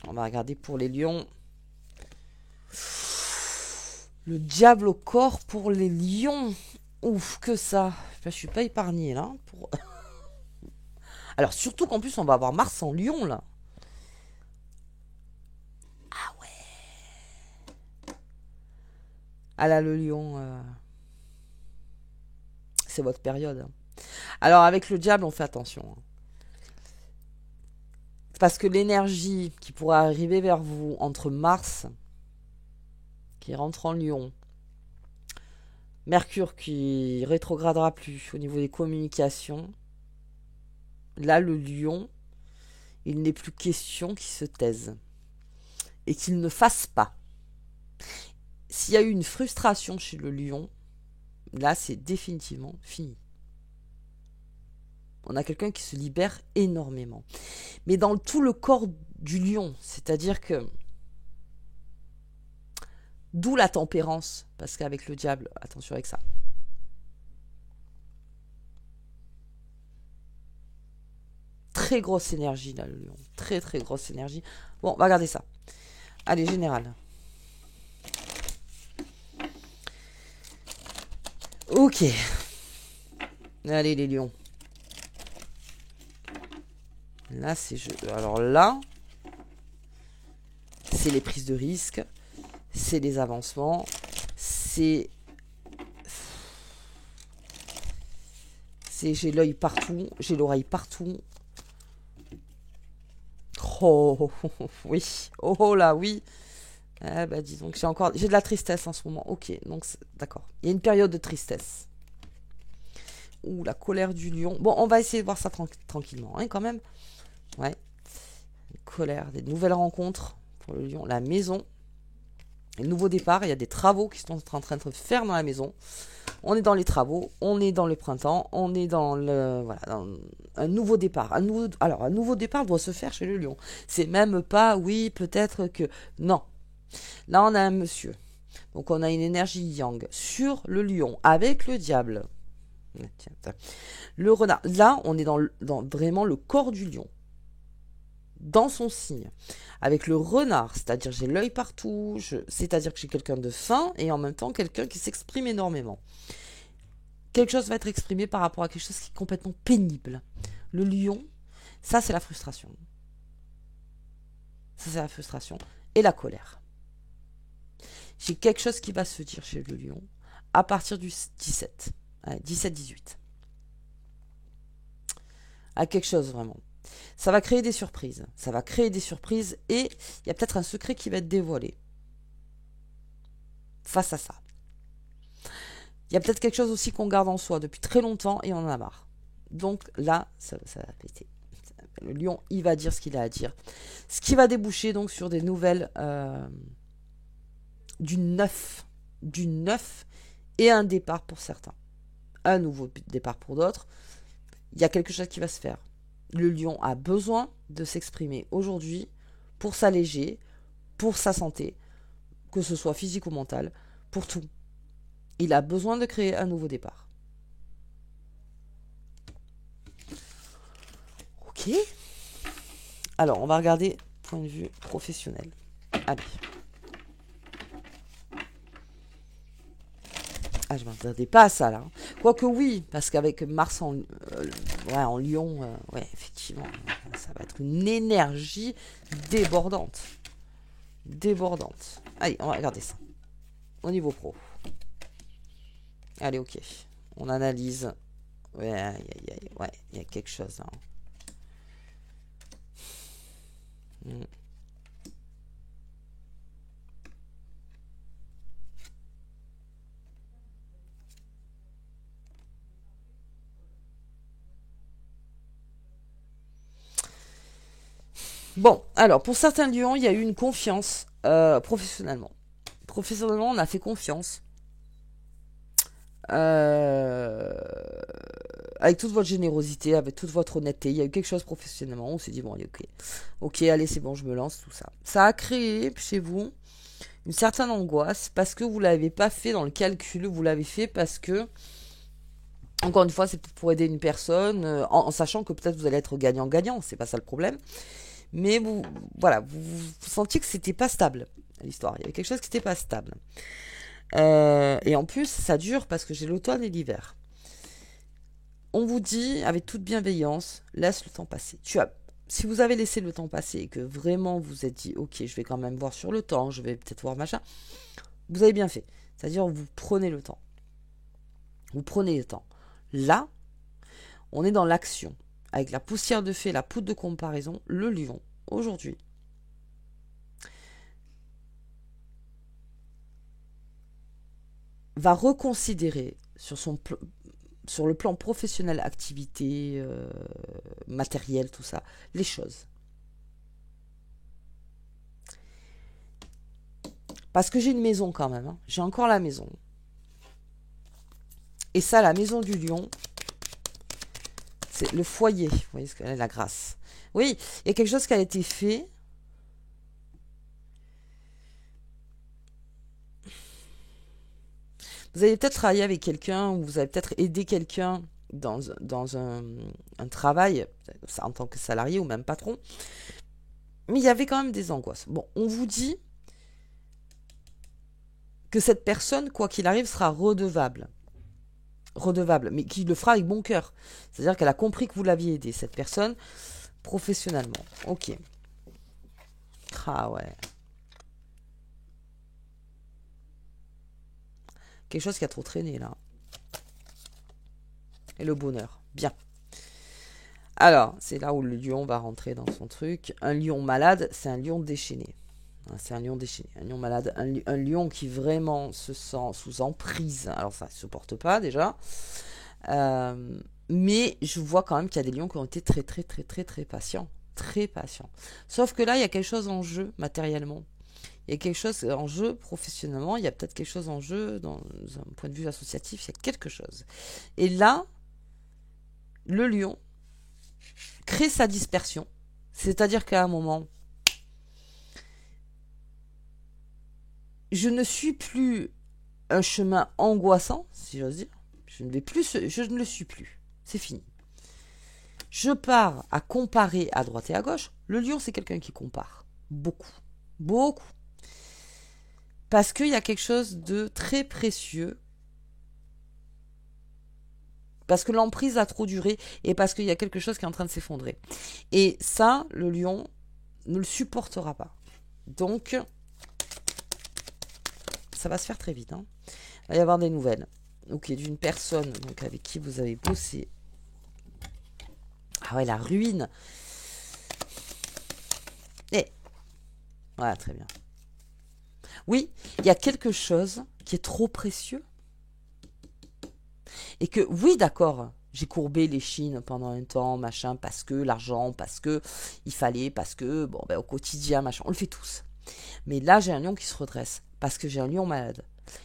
on va regarder pour les lions. Le diable au corps pour les lions. Ouf, que ça. Je suis pas épargnée là. Alors surtout qu'en plus on va avoir Mars en lion là. Ah ouais. Ah là le lion. C'est votre période. Alors avec le diable on fait attention. Parce que l'énergie qui pourra arriver vers vous entre Mars, qui rentre en lion, Mercure qui rétrogradera plus au niveau des communications, là le lion, Il n'est plus question qu'il se taise et qu'il ne fasse pas. S'il y a eu une frustration chez le lion, là, c'est définitivement fini. On a quelqu'un qui se libère énormément. Mais dans tout le corps du lion, c'est-à-dire que... D'où la tempérance, parce qu'avec le diable, attention avec ça. Très grosse énergie, là, le lion. Très, très grosse énergie. Bon, on va regarder ça. Allez, général. Ok. Allez, les lions. Là, c'est... Alors là, c'est les prises de risque. C'est les avancements. C'est... J'ai l'œil partout. J'ai l'oreille partout. Oh, oui. Oh là, oui. Ah bah dis donc, j'ai de la tristesse en ce moment. Ok, donc d'accord. Il y a une période de tristesse. Ouh, la colère du lion. Bon, on va essayer de voir ça tranquillement, hein, quand même. Ouais. Une colère, des nouvelles rencontres pour le lion. La maison. Un nouveau départ. Il y a des travaux qui sont en train de se faire dans la maison. On est dans les travaux. On est dans le printemps. On est dans le... Voilà, dans un nouveau départ. Alors, un nouveau départ doit se faire chez le lion. C'est même pas, oui, peut-être que... Non. Là, on a un monsieur. Donc, on a une énergie yang sur le lion avec le diable. Le renard. Là, on est dans vraiment le corps du lion. Dans son signe. Avec le renard, c'est-à-dire j'ai l'œil partout, c'est-à-dire que j'ai quelqu'un de fin et en même temps quelqu'un qui s'exprime énormément. Quelque chose va être exprimé par rapport à quelque chose qui est complètement pénible. Le lion, ça c'est la frustration. Ça c'est la frustration et la colère. J'ai quelque chose qui va se dire chez le lion à partir du 17, 17-18. À quelque chose vraiment. Ça va créer des surprises. Ça va créer des surprises et il y a peut-être un secret qui va être dévoilé face à ça. Il y a peut-être quelque chose aussi qu'on garde en soi depuis très longtemps et on en a marre. Donc là, ça va péter. Le lion, il va dire ce qu'il a à dire. Ce qui va déboucher donc sur des nouvelles du neuf et un départ pour certains. Un nouveau départ pour d'autres. Il y a quelque chose qui va se faire. Le lion a besoin de s'exprimer aujourd'hui pour s'alléger, pour sa santé, que ce soit physique ou mentale, pour tout. Il a besoin de créer un nouveau départ. Ok. Alors, on va regarder point de vue professionnel. Allez. Ah, je ne m'attendais pas à ça, là. Quoique oui, parce qu'avec Mars en Lion, ouais, effectivement, ça va être une énergie débordante. Débordante. Allez, on va regarder ça. Au niveau pro. Allez, ok. On analyse. Ouais, il y a quelque chose, là. Bon, alors, pour certains lions, il y a eu une confiance professionnellement. Professionnellement, on a fait confiance. Avec toute votre générosité, avec toute votre honnêteté, il y a eu quelque chose professionnellement. On s'est dit, bon, allez, ok. Ok, allez, c'est bon, je me lance, tout ça. Ça a créé chez vous une certaine angoisse parce que vous ne l'avez pas fait dans le calcul, vous l'avez fait parce que, encore une fois, c'est pour aider une personne, en sachant que peut-être vous allez être gagnant-gagnant, c'est pas ça le problème. Mais vous sentiez que c'était pas stable, l'histoire. Il y avait quelque chose qui n'était pas stable. Et en plus, ça dure parce que j'ai l'automne et l'hiver. On vous dit, avec toute bienveillance, laisse le temps passer. Si vous avez laissé le temps passer et que vraiment vous vous êtes dit, ok, je vais quand même voir sur le temps, je vais peut-être voir machin, vous avez bien fait. C'est-à-dire, vous prenez le temps. Vous prenez le temps. Là, on est dans l'action. Avec la poussière de fée, la poudre de comparaison, le lion, aujourd'hui, va reconsidérer sur le plan professionnel, activité, matériel, tout ça, les choses. Parce que j'ai une maison quand même. Hein. J'ai encore la maison. Et ça, la maison du lion, c'est le foyer. Vous voyez ce qu'elle est, la grâce. Oui, il y a quelque chose qui a été fait. Vous avez peut-être travaillé avec quelqu'un, ou vous avez peut-être aidé quelqu'un dans un travail, en tant que salarié ou même patron. Mais il y avait quand même des angoisses. Bon, on vous dit que cette personne, quoi qu'il arrive, sera redevable. Redevable, mais qui le fera avec bon cœur. C'est-à-dire qu'elle a compris que vous l'aviez aidé, cette personne, professionnellement. Ok. Ah ouais. Quelque chose qui a trop traîné, là. Et le bonheur. Bien. Alors, c'est là où le lion va rentrer dans son truc. Un lion malade, c'est un lion déchaîné. C'est un lion déchaîné, un lion malade, un lion qui vraiment se sent sous emprise. Alors ça ne supporte pas déjà. Mais je vois quand même qu'il y a des lions qui ont été très très très très très patients. Très patients. Sauf que là, il y a quelque chose en jeu matériellement. Il y a quelque chose en jeu professionnellement. Il y a peut-être quelque chose en jeu dans un point de vue associatif. Il y a quelque chose. Et là, le lion crée sa dispersion. C'est-à-dire qu'à un moment, je ne suis plus un chemin angoissant, si j'ose dire. Je ne le suis plus. C'est fini. Je pars à comparer à droite et à gauche. Le lion, c'est quelqu'un qui compare. Beaucoup. Beaucoup. Parce qu'il y a quelque chose de très précieux. Parce que l'emprise a trop duré et parce qu'il y a quelque chose qui est en train de s'effondrer. Et ça, le lion ne le supportera pas. Donc, ça va se faire très vite. Hein. Il va y avoir des nouvelles. Ok, d'une personne donc, avec qui vous avez bossé. Ah ouais, la ruine. Voilà, très bien. Oui, il y a quelque chose qui est trop précieux. Et que, oui, d'accord, j'ai courbé les chines pendant un temps, machin, parce que l'argent, parce que il fallait, parce que, bon, ben, au quotidien, machin, on le fait tous. Mais là, j'ai un lion qui se redresse, parce que j'ai un lion malade.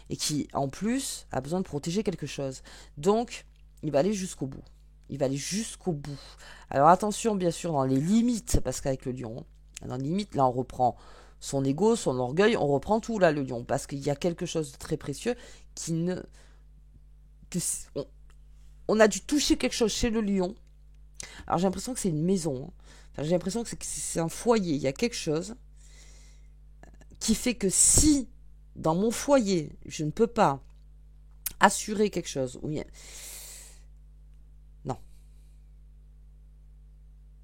Et qui, en plus, a besoin de protéger quelque chose. Donc, il va aller jusqu'au bout. Il va aller jusqu'au bout. Alors attention, bien sûr, dans les limites, parce qu'avec le lion, dans les limites, là, on reprend son ego, son orgueil, on reprend tout, là, le lion, parce qu'il y a quelque chose de très précieux qui ne... on a dû toucher quelque chose chez le lion. Alors j'ai l'impression que c'est une maison. Hein. Enfin, j'ai l'impression que c'est un foyer. Il y a quelque chose qui fait que si, dans mon foyer, je ne peux pas assurer quelque chose, oui, non.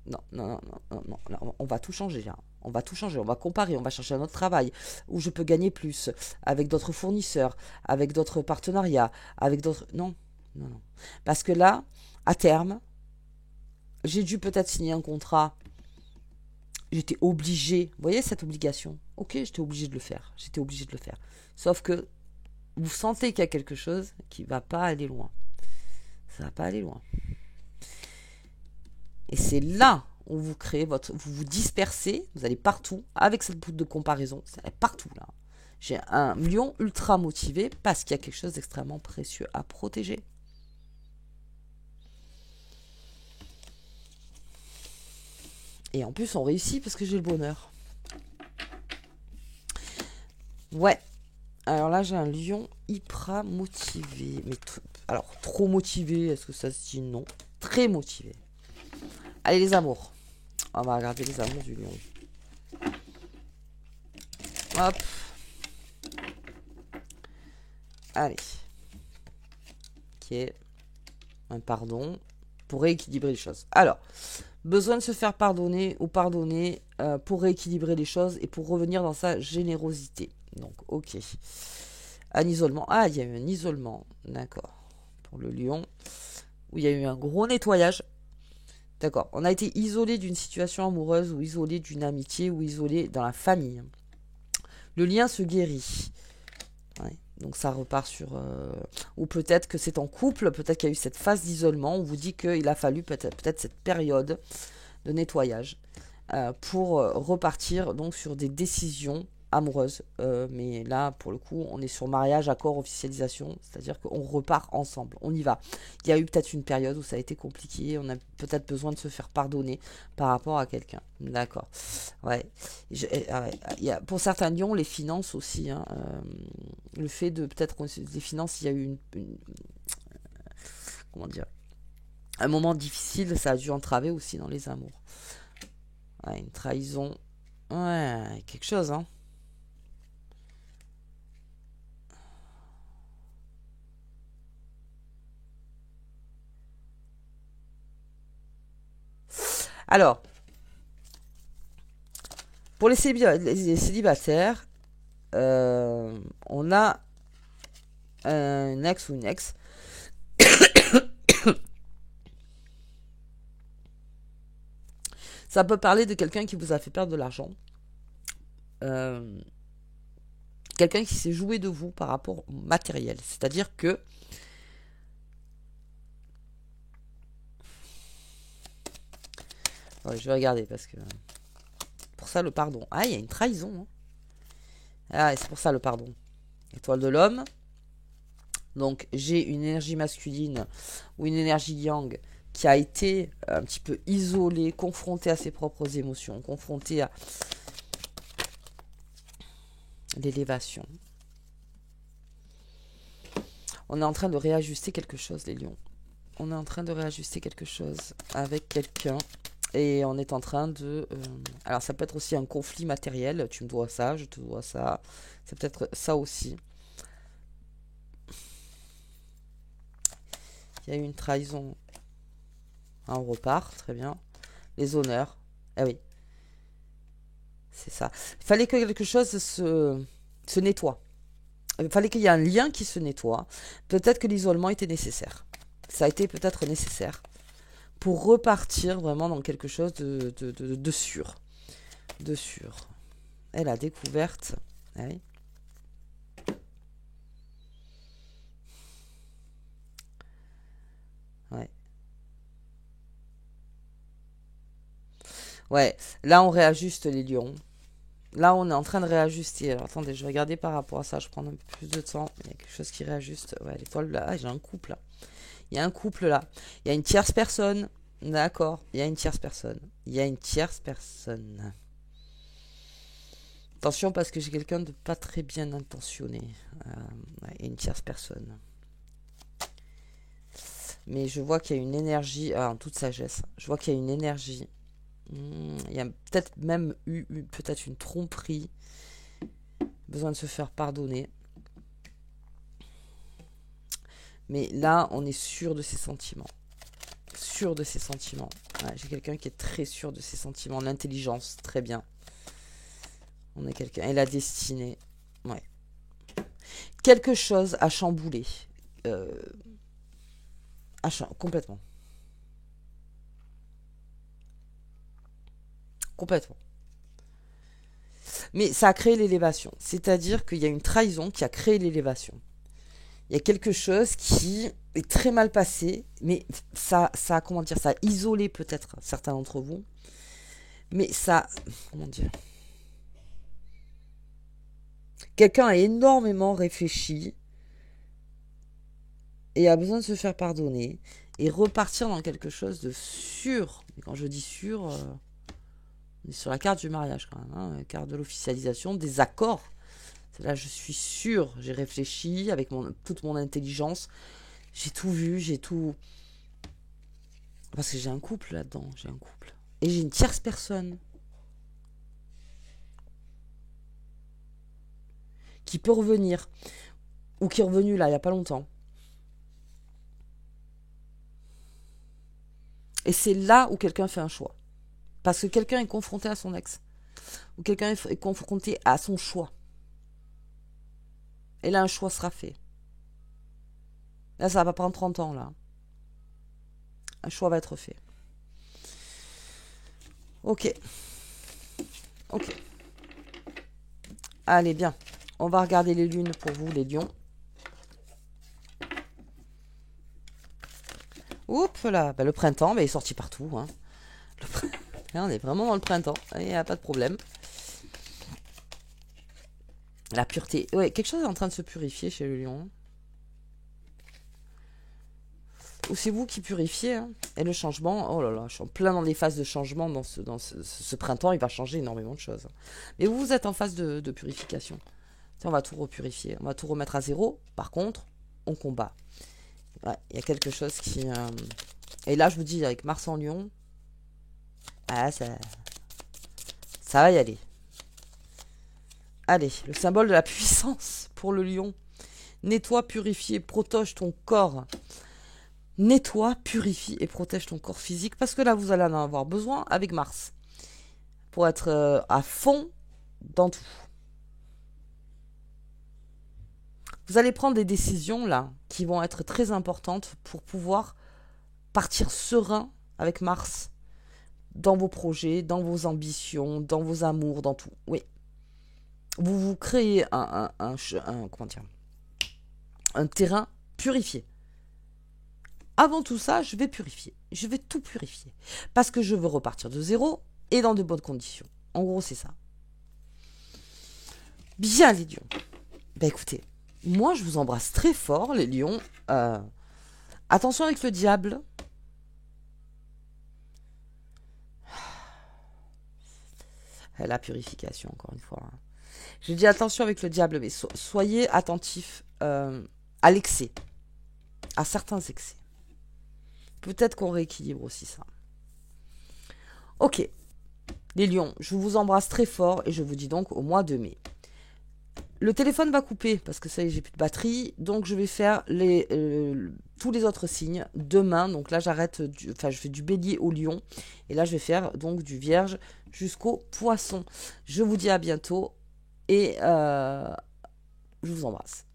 Non, non, non, non, non, non, on va tout changer là. On va tout changer, on va comparer, on va chercher un autre travail où je peux gagner plus, avec d'autres fournisseurs, avec d'autres partenariats, avec d'autres... Non, non, non. Parce que là, à terme, j'ai dû peut-être signer un contrat. J'étais obligée, vous voyez cette obligation? Ok, j'étais obligée de le faire, j'étais obligée de le faire. Sauf que vous sentez qu'il y a quelque chose qui ne va pas aller loin. Ça ne va pas aller loin. Et c'est là où vous créez vous vous dispersez, vous allez partout, avec cette boucle de comparaison, c'est partout là. J'ai un lion ultra motivé parce qu'il y a quelque chose d'extrêmement précieux à protéger. Et en plus, on réussit parce que j'ai le bonheur. Ouais. Alors là, j'ai un lion hyper motivé. Mais alors, trop motivé, est-ce que ça se dit? Non. Très motivé. Allez, les amours. On va regarder les amours du lion. Hop. Allez. Ok. Un pardon. Pour rééquilibrer les choses. Alors, besoin de se faire pardonner ou pardonner pour rééquilibrer les choses et pour revenir dans sa générosité. Donc, ok. Un isolement. Ah, il y a eu un isolement. D'accord. Pour le lion. Où il y a eu un gros nettoyage. D'accord. On a été isolé d'une situation amoureuse ou isolé d'une amitié ou isolé dans la famille. Le lien se guérit. Ouais. Donc ça repart sur... Ou peut-être que c'est en couple, peut-être qu'il y a eu cette phase d'isolement. On vous dit qu'il a fallu peut-être cette période de nettoyage pour repartir donc sur des décisions amoureuse. Mais là, pour le coup, on est sur mariage, accord, officialisation. C'est-à-dire qu'on repart ensemble. On y va. Il y a eu peut-être une période où ça a été compliqué. On a peut-être besoin de se faire pardonner par rapport à quelqu'un. D'accord. Ouais. Pour certains lions, les finances aussi. Hein, le fait de peut-être les finances, il y a eu comment dire, un moment difficile, ça a dû entraver aussi dans les amours. Ouais, une trahison. Ouais, quelque chose, hein. Alors, pour les célibataires, on a un ex ou une ex. Ça peut parler de quelqu'un qui vous a fait perdre de l'argent. Quelqu'un qui s'est joué de vous par rapport au matériel. C'est-à-dire que ouais, je vais regarder parce que pour ça le pardon. Ah, il y a une trahison. Hein. Ah, c'est pour ça le pardon. Étoile de l'homme. Donc j'ai une énergie masculine ou une énergie yang qui a été un petit peu isolée, confrontée à ses propres émotions, confrontée à l'élévation. On est en train de réajuster quelque chose, les lions. On est en train de réajuster quelque chose avec quelqu'un. Et on est en train de... alors ça peut être aussi un conflit matériel. Tu me dois ça, je te dois ça. C'est peut-être ça aussi. Il y a eu une trahison. Ah, on repart, très bien. Les honneurs. Ah oui. C'est ça. Il fallait que quelque chose se nettoie. Il fallait qu'il y ait un lien qui se nettoie. Peut-être que l'isolement était nécessaire. Ça a été peut-être nécessaire pour repartir vraiment dans quelque chose de sûr. De sûr. Et la découverte. Ah oui. Ouais. Ouais. Là, on réajuste les lions. Là, on est en train de réajuster. Alors, attendez, je vais regarder par rapport à ça. Je prends un peu plus de temps. Il y a quelque chose qui réajuste. Ouais, l'étoile là. Ah, j'ai un couple là. Il y a un couple là. Il y a une tierce personne. D'accord. Il y a une tierce personne. Il y a une tierce personne. Attention parce que j'ai quelqu'un de pas très bien intentionné. Ouais, il y a une tierce personne. Mais je vois qu'il y a une énergie. En toute sagesse. Je vois qu'il y a une énergie. Il y a peut-être même eu peut-être une tromperie. Besoin de se faire pardonner. Mais là, on est sûr de ses sentiments. Sûr de ses sentiments. Ouais, j'ai quelqu'un qui est très sûr de ses sentiments. L'intelligence, très bien. On est quelqu'un. Et la destinée. Ouais. Quelque chose a chamboulé. Complètement. Complètement. Mais ça a créé l'élévation. C'est-à-dire qu'il y a une trahison qui a créé l'élévation. Il y a quelque chose qui est très mal passé, mais comment dire, ça a isolé peut-être certains d'entre vous, mais ça, comment dire, quelqu'un a énormément réfléchi et a besoin de se faire pardonner et repartir dans quelque chose de sûr. Et quand je dis sûr, on est sur la carte du mariage quand même, hein, la carte de l'officialisation, des accords. Là, je suis sûre, j'ai réfléchi avec toute mon intelligence. J'ai tout vu, j'ai tout... Parce que j'ai un couple là-dedans, j'ai un couple. Et j'ai une tierce personne qui peut revenir. Ou qui est revenue là, il n'y a pas longtemps. Et c'est là où quelqu'un fait un choix. Parce que quelqu'un est confronté à son ex. Ou quelqu'un est confronté à son choix. Et là, un choix sera fait. Là, ça va pas prendre 30 ans, là. Un choix va être fait. Ok. Ok. Allez, bien. On va regarder les lunes pour vous, les lions. Oups là. Ben, le printemps, ben, il est sorti partout. Hein. Là, on est vraiment dans le printemps. Il n'y a pas de problème. La pureté. Ouais, quelque chose est en train de se purifier chez le lion. Ou c'est vous qui purifiez. Hein. Et le changement, oh là là, je suis en plein dans des phases de changement dans ce printemps. Il va changer énormément de choses. Mais vous êtes en phase de purification. On va tout repurifier. On va tout remettre à zéro. Par contre, on combat. Ouais, il y a quelque chose qui... Et là, je vous dis, avec Mars en lion, ah, ça va y aller. Allez, le symbole de la puissance pour le lion. Nettoie, purifie, protège ton corps. Nettoie, purifie et protège ton corps physique. Parce que là, vous allez en avoir besoin avec Mars. Pour être à fond dans tout. Vous allez prendre des décisions là qui vont être très importantes pour pouvoir partir serein avec Mars dans vos projets, dans vos ambitions, dans vos amours, dans tout. Oui. Vous vous créez comment dire, un terrain purifié. Avant tout ça, je vais purifier. Je vais tout purifier. Parce que je veux repartir de zéro et dans de bonnes conditions. En gros, c'est ça. Bien, les lions. Ben écoutez, moi, je vous embrasse très fort, les lions. Attention avec le diable. La purification, encore une fois. Je dis attention avec le diable, mais soyez attentifs à l'excès, à certains excès. Peut-être qu'on rééquilibre aussi ça. Ok, les lions, je vous embrasse très fort et je vous dis donc au mois de mai. Le téléphone va couper parce que ça y est, j'ai plus de batterie, donc je vais faire tous les autres signes demain. Donc là, j'arrête, je fais du bélier au lion et là, je vais faire donc du vierge jusqu'au poisson. Je vous dis à bientôt et je vous embrasse.